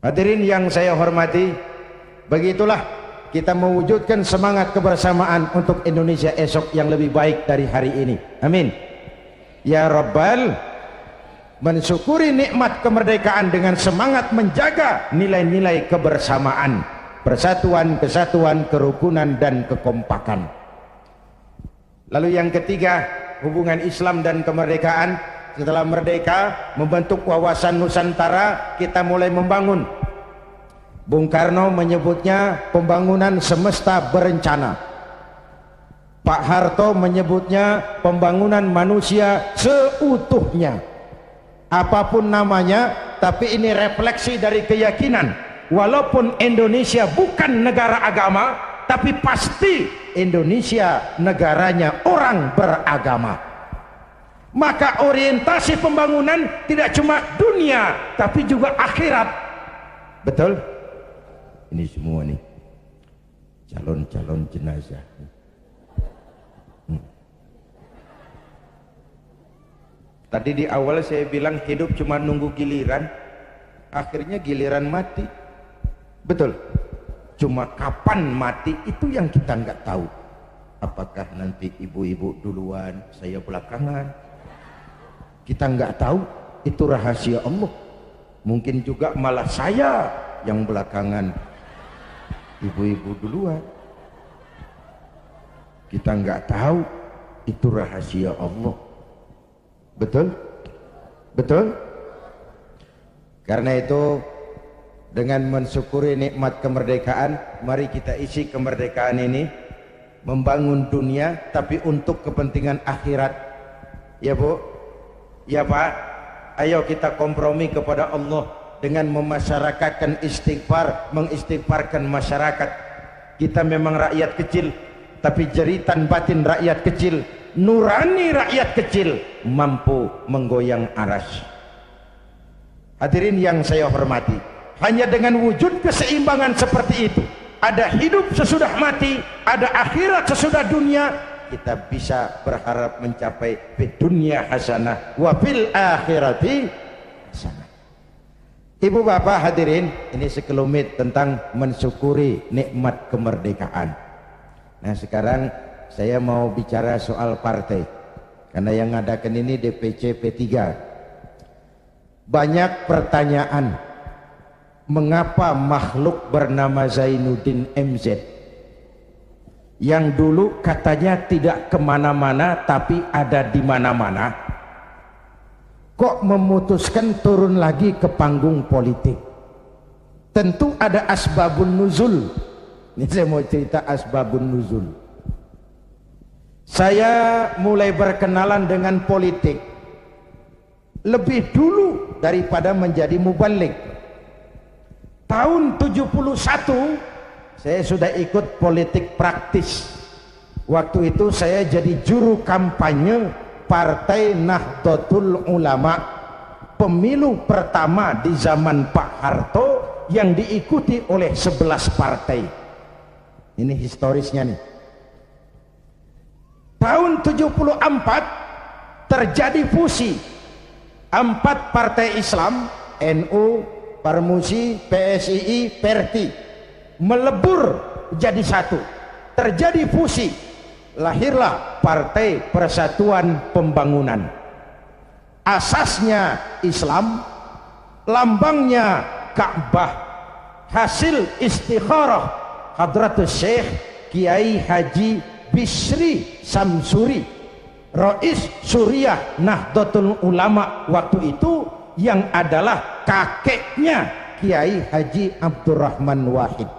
Hadirin yang saya hormati, begitulah kita mewujudkan semangat kebersamaan untuk Indonesia esok yang lebih baik dari hari ini. Amin. Ya Rabbal, mensyukuri nikmat kemerdekaan dengan semangat menjaga nilai-nilai kebersamaan, persatuan, kesatuan, kerukunan dan kekompakan. Lalu yang ketiga, hubungan Islam dan kemerdekaan. Setelah merdeka, membentuk wawasan Nusantara, kita mulai membangun. Bung Karno menyebutnya pembangunan semesta berencana. Pak Harto menyebutnya pembangunan manusia seutuhnya. Apapun namanya, tapi ini refleksi dari keyakinan. Walaupun Indonesia bukan negara agama, tapi pasti Indonesia negaranya orang beragama. Maka orientasi pembangunan tidak cuma dunia, tapi juga akhirat. Betul? Ini semua nih calon-calon jenazah. Tadi di awal saya bilang hidup cuma nunggu giliran, akhirnya giliran mati. Betul? Cuma kapan mati itu yang kita nggak tahu. Apakah nanti ibu-ibu duluan, saya belakangan? Kita nggak tahu, itu rahasia Allah. Mungkin juga malah saya yang belakangan, ibu-ibu duluan. Kita nggak tahu, itu rahasia Allah. Betul? Betul? Karena itu, dengan mensyukuri nikmat kemerdekaan, mari kita isi kemerdekaan ini membangun dunia, tapi untuk kepentingan akhirat. Ya Bu, ya Pak, ayo kita kompromi kepada Allah dengan memasyarakatkan istighfar, mengistighfarkan masyarakat. Kita memang rakyat kecil, tapi jeritan batin rakyat kecil, nurani rakyat kecil, mampu menggoyang aras. Hadirin yang saya hormati, hanya dengan wujud keseimbangan seperti itu, ada hidup sesudah mati, ada akhirat sesudah dunia, kita bisa berharap mencapai fid dunya hasanah wa fil akhirati hasanah. Ibu bapak hadirin, ini sekelumit tentang mensyukuri nikmat kemerdekaan. Nah sekarang saya mau bicara soal partai, karena yang ngadakan ini DPC P3. Banyak pertanyaan, mengapa makhluk bernama Zainuddin MZ yang dulu katanya tidak kemana-mana tapi ada di mana-mana, kok memutuskan turun lagi ke panggung politik? Tentu ada asbabun nuzul. Ini saya mau cerita asbabun nuzul. Saya mulai berkenalan dengan politik lebih dulu daripada menjadi mubalik. Tahun 71 Saya sudah ikut politik praktis. Waktu itu saya jadi juru kampanye Partai Nahdlatul Ulama, pemilu pertama di zaman Pak Harto yang diikuti oleh 11 partai. Ini historisnya nih. Tahun 74 terjadi fusi 4 partai Islam, NU, Parmusi, PSII, Perti, melebur jadi satu. Terjadi fusi, lahirlah Partai Persatuan Pembangunan. Asasnya Islam, lambangnya Ka'bah, hasil istikharah Hadratus Syekh Kiai Haji Bisri Samsuri, Rais Suriah Nahdlatul Ulama waktu itu, yang adalah kakeknya Kiai Haji Abdurrahman Wahid.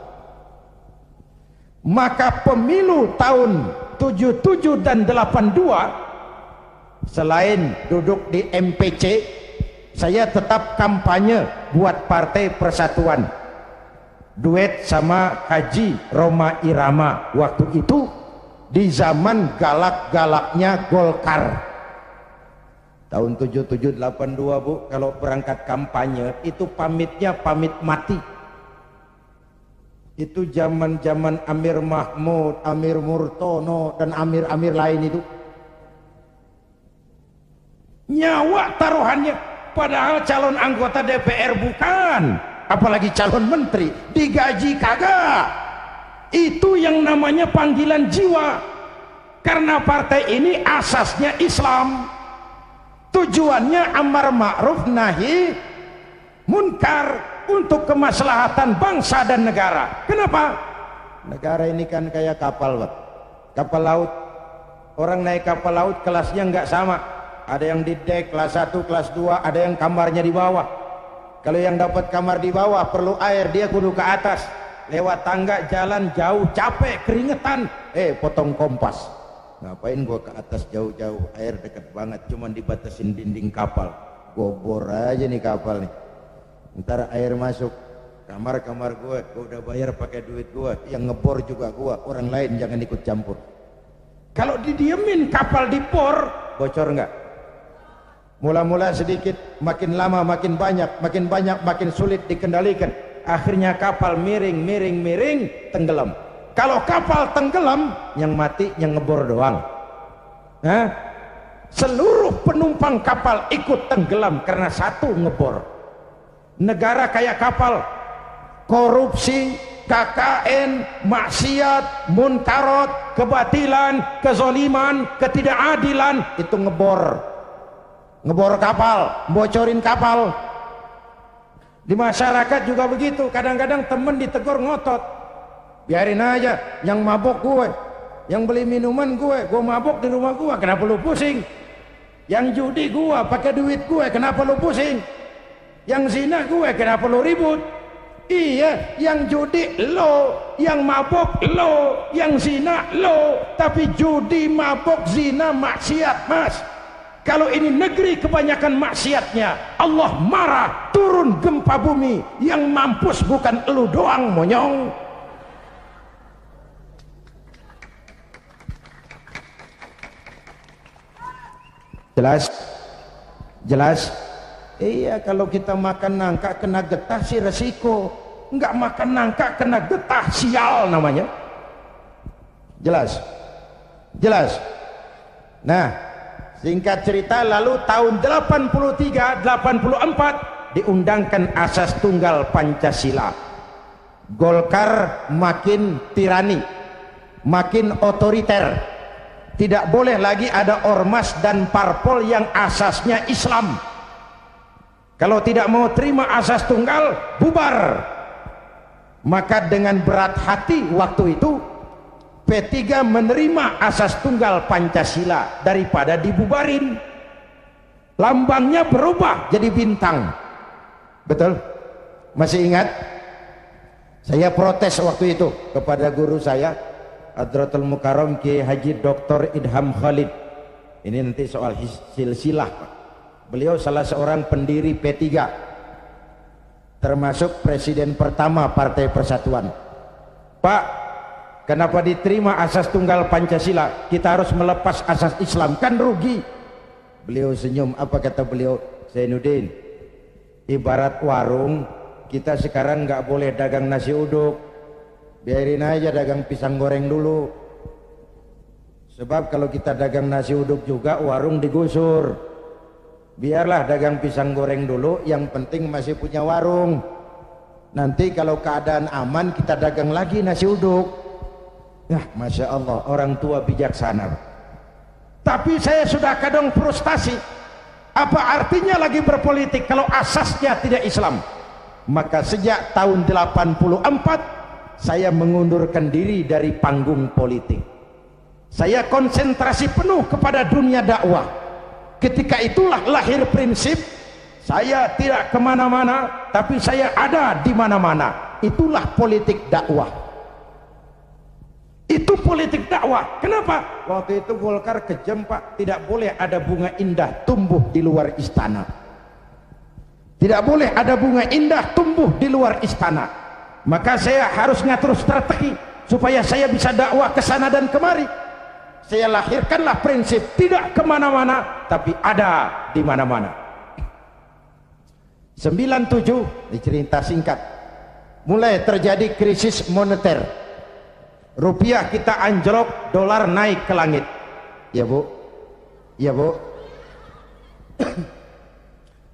Maka pemilu tahun 77 dan 82, selain duduk di MPC, saya tetap kampanye buat Partai Persatuan, duet sama Haji Roma Irama waktu itu di zaman galak-galaknya Golkar. Tahun 77 82 Bu, kalau berangkat kampanye itu pamitnya pamit mati. Itu zaman-zaman Amir Mahmud, Amir Murtono dan amir-amir lain itu. Nyawa taruhannya, padahal calon anggota DPR bukan, apalagi calon menteri, digaji kagak. Itu yang namanya panggilan jiwa. Karena partai ini asasnya Islam, tujuannya amar ma'ruf nahi munkar untuk kemaslahatan bangsa dan negara. Kenapa? Negara ini kan kayak kapal, Pak. Kapal laut. Orang naik kapal laut kelasnya nggak sama. Ada yang di dek kelas 1, kelas 2, ada yang kamarnya di bawah. Kalau yang dapat kamar di bawah perlu air, dia kudu ke atas. Lewat tangga, jalan jauh, capek, keringetan. Potong kompas. Ngapain gua ke atas jauh-jauh, air dekat banget, cuman dibatasin dinding kapal. Gua bor aja nih kapal nih. Ntar air masuk kamar-kamar gua udah bayar pakai duit gua, yang ngebor juga gua, orang lain jangan ikut campur. Kalau didiemin kapal dibor, bocor nggak? Mula-mula sedikit, makin lama makin banyak makin sulit dikendalikan. Akhirnya kapal miring, tenggelam. Kalau kapal tenggelam, yang mati yang ngebor doang. Seluruh penumpang kapal ikut tenggelam karena satu ngebor. Negara kayak kapal, korupsi, KKN, maksiat, munkarot, kebatilan, kezoliman, ketidakadilan, itu ngebor kapal, bocorin kapal. Di masyarakat juga begitu, kadang-kadang temen ditegur ngotot, biarin aja, yang mabok gue, yang beli minuman gue mabok di rumah gue, kenapa lu pusing? Yang judi gue, pakai duit gue, kenapa lu pusing? Yang zina gue, kenapa lu ribut? Iya, yang judi lo, yang mabok lo, yang zina lo, tapi judi, mabok, zina, maksiat, Mas. Kalau ini negeri kebanyakan maksiatnya, Allah marah, turun gempa bumi. Yang mampus bukan elu doang, monyong. Jelas? Iya, kalau kita makan nangka kena getah sih resiko. Enggak makan nangka kena getah, sial namanya. Jelas. Nah, singkat cerita, lalu tahun 83-84 diundangkan asas tunggal Pancasila. Golkar makin tirani, makin otoriter. Tidak boleh lagi ada ormas dan parpol yang asasnya Islam. Kalau tidak mau terima asas tunggal, bubar. Maka dengan berat hati waktu itu P3 menerima asas tunggal Pancasila daripada dibubarin. Lambangnya berubah jadi bintang. Betul? Masih ingat? Saya protes waktu itu kepada guru saya, Hadratul Mukarram Kiai Haji Dr. Idham Khalid. Ini nanti soal silsilah, Pak. Beliau salah seorang pendiri P3, termasuk presiden pertama Partai Persatuan. Pak, kenapa diterima asas tunggal Pancasila? Kita harus melepas asas Islam, kan rugi. Beliau senyum, apa kata beliau? Zainuddin, ibarat warung, kita sekarang nggak boleh dagang nasi uduk, biarin aja dagang pisang goreng dulu. Sebab kalau kita dagang nasi uduk juga warung digusur. Biarlah dagang pisang goreng dulu, yang penting masih punya warung. Nanti kalau keadaan aman kita dagang lagi nasi uduk. Nah, Masya Allah, orang tua bijaksana. Tapi saya sudah kadang frustasi. Apa artinya lagi berpolitik kalau asasnya tidak Islam? Maka sejak tahun 84 saya mengundurkan diri dari panggung politik. Saya konsentrasi penuh kepada dunia dakwah. Ketika itulah lahir prinsip, saya tidak kemana-mana, tapi saya ada di mana-mana. Itulah politik dakwah. Itu politik dakwah. Kenapa? Waktu itu Golkar kejam, Pak. Tidak boleh ada bunga indah tumbuh di luar istana. Tidak boleh ada bunga indah tumbuh di luar istana. Maka saya harus ngatur strategi supaya saya bisa dakwah ke sana dan kemari. Saya lahirkanlah prinsip tidak kemana-mana, tapi ada di mana-mana. 97, dicerita singkat, mulai terjadi krisis moneter. Rupiah kita anjlok, dolar naik ke langit. Ya Bu, ya Bu.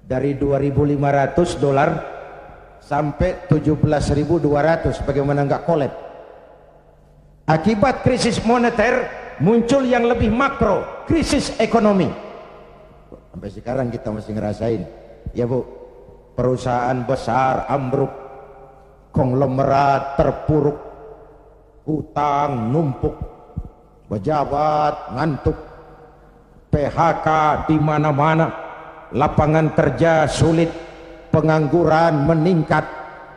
Dari 2.500 dolar sampai 17.200, bagaimana nggak kolab? Akibat krisis moneter muncul yang lebih makro, krisis ekonomi. Sampai sekarang kita masih ngerasain. Ya Bu, perusahaan besar ambruk, konglomerat terpuruk, hutang numpuk, pejabat ngantuk, PHK di mana-mana, lapangan kerja sulit, pengangguran meningkat,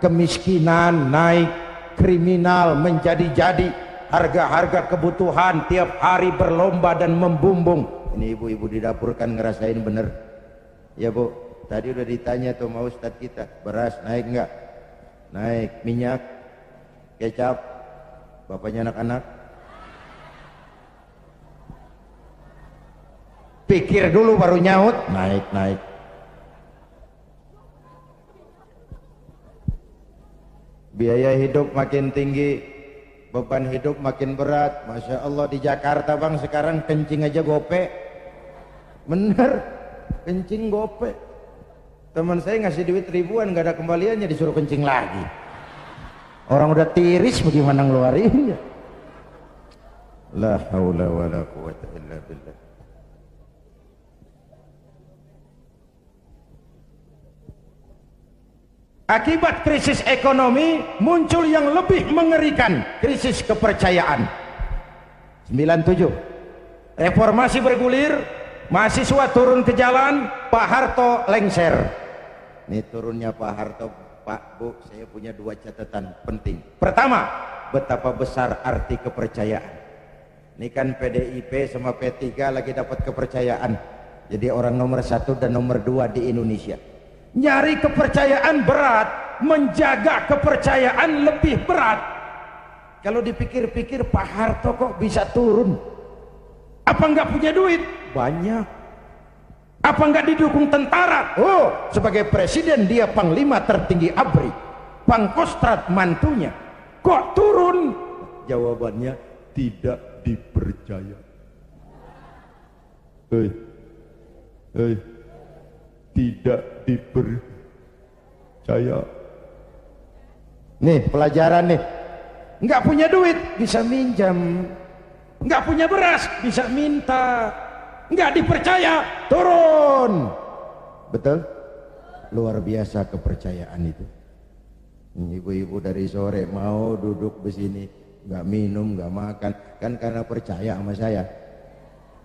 kemiskinan naik, kriminal menjadi-jadi, harga-harga kebutuhan tiap hari berlomba dan membumbung. Ini ibu-ibu di dapur kan ngerasain bener. Ya Bu, tadi udah ditanya tuh sama Ustadz kita, beras naik nggak? Naik. Minyak, kecap, bapaknya anak-anak pikir dulu baru nyaut. Naik. Biaya hidup makin tinggi, beban hidup makin berat. Masya Allah, di Jakarta Bang sekarang kencing aja gope. Bener, kencing gope. Teman saya ngasih duit ribuan, gak ada kembaliannya, disuruh kencing lagi. Orang udah tiris bagaimana ngeluarinnya? La haula wala quwwata illa billah. Akibat krisis ekonomi muncul yang lebih mengerikan, krisis kepercayaan. 97, reformasi bergulir, mahasiswa turun ke jalan, Pak Harto lengser. Ini turunnya Pak Harto, Pak, Bu, saya punya dua catatan penting. Pertama, betapa besar arti kepercayaan. Ini kan PDIP sama P3 lagi dapat kepercayaan. Jadi orang nomor 1 dan nomor 2 di Indonesia. Nyari kepercayaan berat, menjaga kepercayaan lebih berat. Kalau dipikir-pikir Pak Harto kok bisa turun? Apa nggak punya duit? Banyak. Apa nggak didukung tentara? Oh, sebagai presiden dia panglima tertinggi ABRI, Pangkostrat mantunya. Kok turun? Jawabannya tidak dipercaya. Tidak dipercaya. Nih pelajaran nih. Nggak punya duit bisa minjam, nggak punya beras bisa minta. Nggak dipercaya, turun. Betul? Luar biasa kepercayaan itu. Ibu-ibu dari sore mau duduk di sini, nggak minum, nggak makan, kan karena percaya sama saya.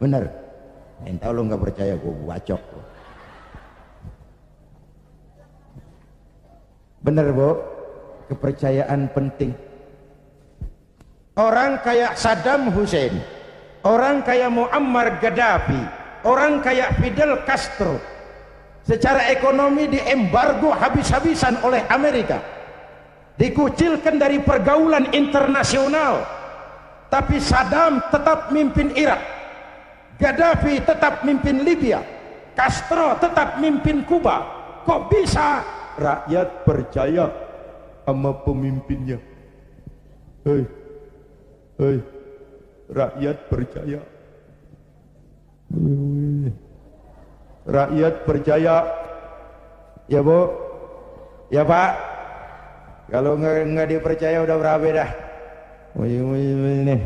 Bener? Entah lo nggak percaya, gue bacok. Bener Bu, kepercayaan penting. Orang kayak Saddam Hussein, orang kayak Muammar Gaddafi, orang kayak Fidel Castro, secara ekonomi diembargo habis-habisan oleh Amerika. dikucilkan dari pergaulan internasional, tapi Saddam tetap mimpin Irak, Gaddafi tetap mimpin Libya, Castro tetap mimpin Kuba. Kok bisa rakyat percaya sama pemimpinnya? Hei, hei, rakyat percaya. Rakyat percaya, ya Bu, ya Pak. Kalau nggak dipercaya udah berapa dah? Ini.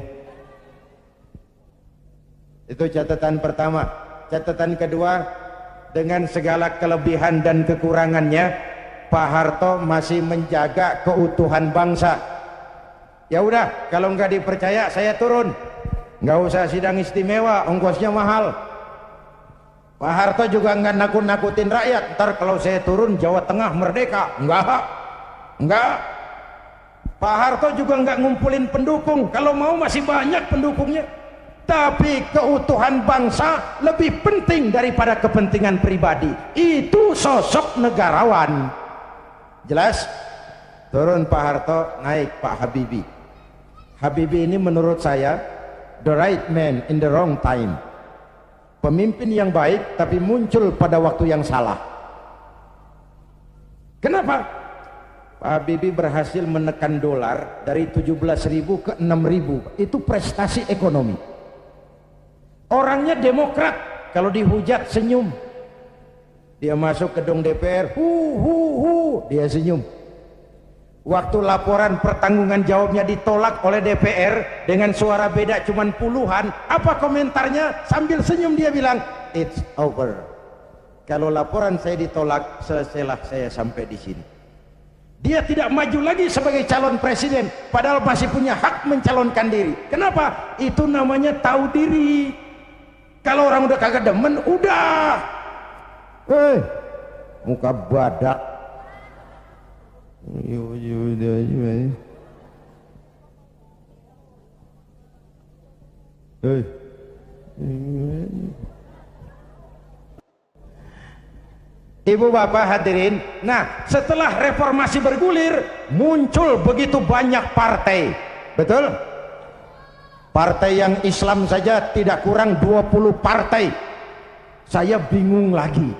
Itu catatan pertama. Catatan kedua, dengan segala kelebihan dan kekurangannya, Pak Harto masih menjaga keutuhan bangsa. Ya udah, kalau nggak dipercaya saya turun. Nggak usah sidang istimewa, ongkosnya mahal. Pak Harto juga nggak nakut-nakutin rakyat. Ntar kalau saya turun Jawa Tengah merdeka, enggak. Pak Harto juga nggak ngumpulin pendukung. Kalau mau masih banyak pendukungnya. Tapi keutuhan bangsa lebih penting daripada kepentingan pribadi. Itu sosok negarawan. Jelas? Turun Pak Harto, naik Pak Habibie. Habibie ini menurut saya the right man in the wrong time. Pemimpin yang baik tapi muncul pada waktu yang salah. Kenapa? Pak Habibie berhasil menekan dolar dari 17.000 ke 6.000. Itu prestasi ekonomi. Orangnya demokrat, kalau dihujat senyum. Dia masuk gedung DPR, dia senyum. Waktu laporan pertanggungan jawabnya ditolak oleh DPR dengan suara beda cuman puluhan, apa komentarnya? Sambil senyum dia bilang, it's over. Kalau laporan saya ditolak, selesailah saya sampai di sini. Dia tidak maju lagi sebagai calon presiden, padahal masih punya hak mencalonkan diri. Kenapa? Itu namanya tahu diri. Kalau orang udah kagak demen, udah. Muka badak. Ibu bapak hadirin, nah setelah reformasi bergulir muncul begitu banyak partai, betul? Partai yang Islam saja tidak kurang 20 partai. Saya bingung lagi.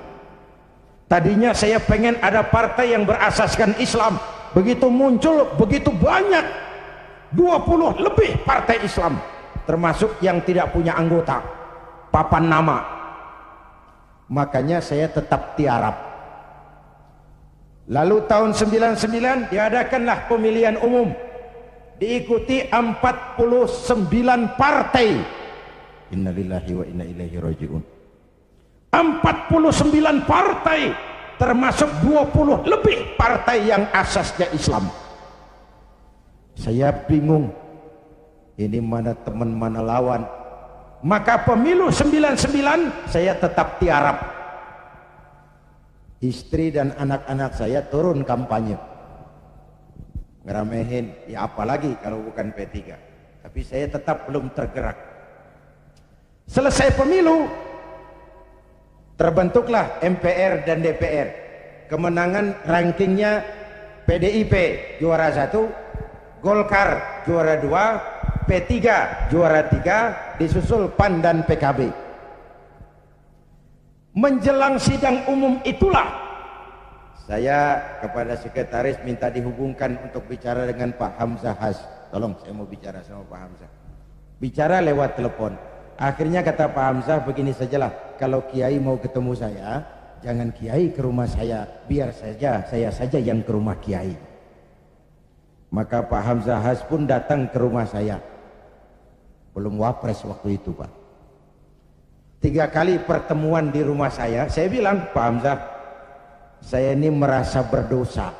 Tadinya saya pengen ada partai yang berasaskan Islam. Begitu muncul begitu banyak, 20 lebih partai Islam, termasuk yang tidak punya anggota, papan nama. Makanya saya tetap tiarap. Lalu tahun 99 diadakanlah pemilihan umum, diikuti 49 partai. Innalillahi wa inna ilaihi rajiun. 49 partai, termasuk 20 lebih partai yang asasnya Islam. Saya bingung, ini mana teman mana lawan. Maka pemilu 99 saya tetap tiarap. Istri dan anak-anak saya turun kampanye, ngeramehin, ya apalagi kalau bukan P3. Tapi saya tetap belum tergerak. Selesai pemilu, terbentuklah MPR dan DPR. Kemenangan rankingnya PDIP juara 1, Golkar juara 2, P3 juara 3, disusul PAN dan PKB. Menjelang sidang umum itulah saya kepada sekretaris minta dihubungkan untuk bicara dengan Pak Hamzah Has. Tolong, saya mau bicara sama Pak Hamzah. Bicara lewat telepon. Akhirnya kata Pak Hamzah, begini sajalah, kalau Kiai mau ketemu saya, jangan Kiai ke rumah saya, biar saja saya saja yang ke rumah Kiai. Maka Pak Hamzah Has pun datang ke rumah saya. Belum wapres waktu itu, Pak. 3 kali pertemuan di rumah saya bilang, Pak Hamzah, saya ini merasa berdosa.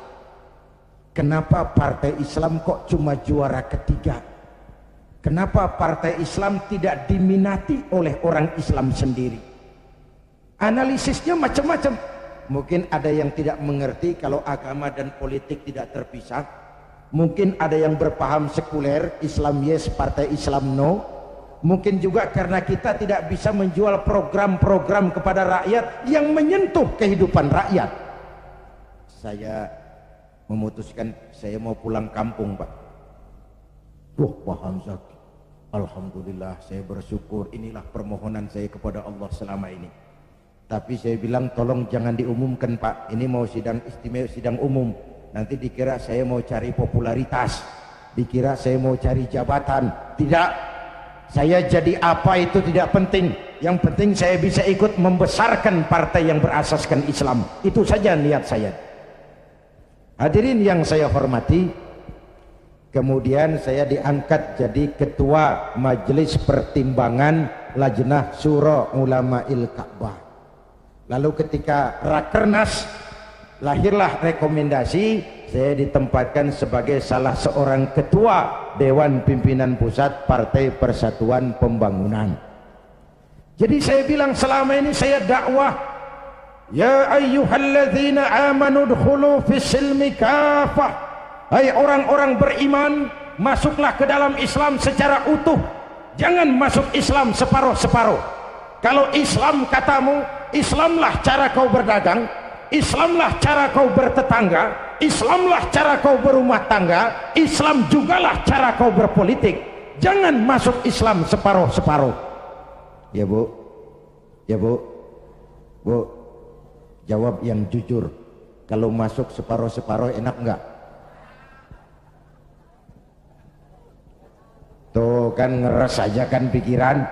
Kenapa partai Islam kok cuma juara ketiga? Kenapa partai Islam tidak diminati oleh orang Islam sendiri? Analisisnya macam-macam. Mungkin ada yang tidak mengerti kalau agama dan politik tidak terpisah. Mungkin ada yang berpaham sekuler, Islam yes, partai Islam no. Mungkin juga karena kita tidak bisa menjual program-program kepada rakyat yang menyentuh kehidupan rakyat. Saya memutuskan saya mau pulang kampung, Pak. Wah, Pak Hamzah, alhamdulillah, saya bersyukur, inilah permohonan saya kepada Allah selama ini. Tapi saya bilang tolong jangan diumumkan, Pak, ini mau sidang istimewa, sidang umum, nanti dikira saya mau cari popularitas, dikira saya mau cari jabatan. Tidak, saya jadi apa itu tidak penting, yang penting saya bisa ikut membesarkan partai yang berasaskan Islam. Itu saja niat saya. Hadirin yang saya hormati, kemudian saya diangkat jadi ketua Majelis Pertimbangan Lajnah Syura Ulama'il Ka'bah. Lalu ketika Rakernas, lahirlah rekomendasi, saya ditempatkan sebagai salah seorang ketua Dewan Pimpinan Pusat Partai Persatuan Pembangunan. Jadi saya bilang selama ini saya dakwah, ya ayyuhalladzina amanu dkhulu fis silmi kafah. Hai orang-orang beriman, masuklah ke dalam Islam secara utuh. Jangan masuk Islam separuh-separuh. Kalau Islam katamu, Islamlah cara kau berdagang, Islamlah cara kau bertetangga, Islamlah cara kau berumah tangga, Islam jugalah cara kau berpolitik. Jangan masuk Islam separuh-separuh. Ya Bu, ya Bu, Bu, jawab yang jujur. Kalau masuk separuh-separuh enak enggak? Tuh kan ngeres aja kan pikiran.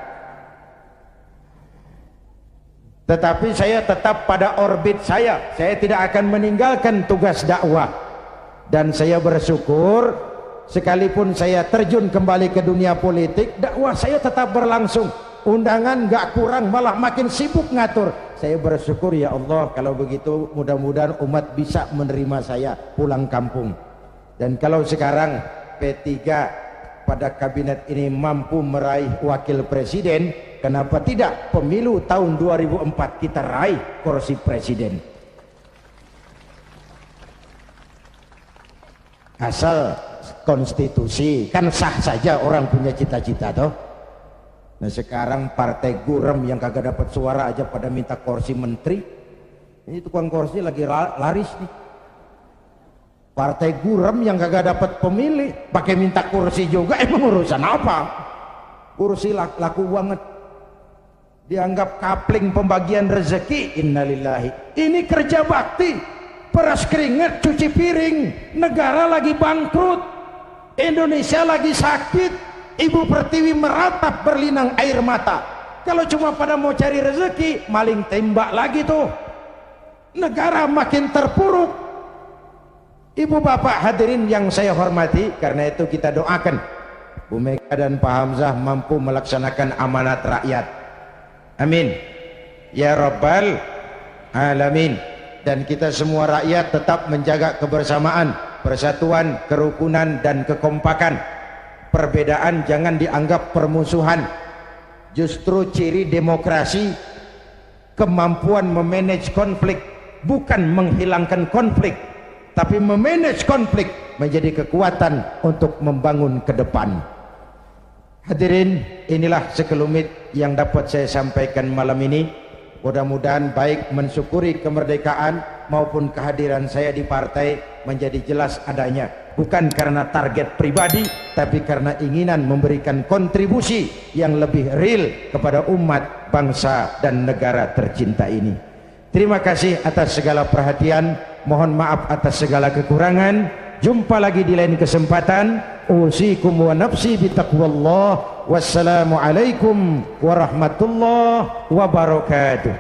Tetapi saya tetap pada orbit saya tidak akan meninggalkan tugas dakwah. Dan saya bersyukur, sekalipun saya terjun kembali ke dunia politik, dakwah saya tetap berlangsung. Undangan gak kurang, malah makin sibuk ngatur. Saya bersyukur, ya Allah, kalau begitu mudah-mudahan umat bisa menerima saya pulang kampung. Dan kalau sekarang P3 pada kabinet ini mampu meraih wakil presiden, kenapa tidak pemilu tahun 2004 kita raih kursi presiden? Asal konstitusi, kan sah saja orang punya cita-cita toh. Nah sekarang partai gurem yang kagak dapat suara aja pada minta kursi menteri. Ini tukang kursi lagi laris nih. Partai gurem yang kagak dapat pemilih pakai minta kursi juga, emang urusan apa? Kursi laku banget. Dianggap kapling pembagian rezeki. Innalillahi. Ini kerja bakti, peras keringat, cuci piring. Negara lagi bangkrut, Indonesia lagi sakit, Ibu Pertiwi meratap berlinang air mata. Kalau cuma pada mau cari rezeki, maling tembak lagi tuh. Negara makin terpuruk. Ibu bapak hadirin yang saya hormati, karena itu kita doakan Bu Mega dan Pak Hamzah mampu melaksanakan amanat rakyat. Amin ya rabbal alamin. Dan kita semua rakyat tetap menjaga kebersamaan, persatuan, kerukunan dan kekompakan. Perbedaan jangan dianggap permusuhan. Justru ciri demokrasi kemampuan memanage konflik, bukan menghilangkan konflik, tapi memanage konflik menjadi kekuatan untuk membangun ke depan. Hadirin, inilah sekelumit yang dapat saya sampaikan malam ini. Mudah-mudahan baik mensyukuri kemerdekaan maupun kehadiran saya di partai menjadi jelas adanya, bukan karena target pribadi, tapi karena inginan memberikan kontribusi yang lebih real kepada umat, bangsa dan negara tercinta ini. Terima kasih atas segala perhatian, mohon maaf atas segala kekurangan. Jumpa lagi di lain kesempatan. Usikum wa nafsi bitaqwallah. Wassalamualaikum warahmatullahi wabarakatuh.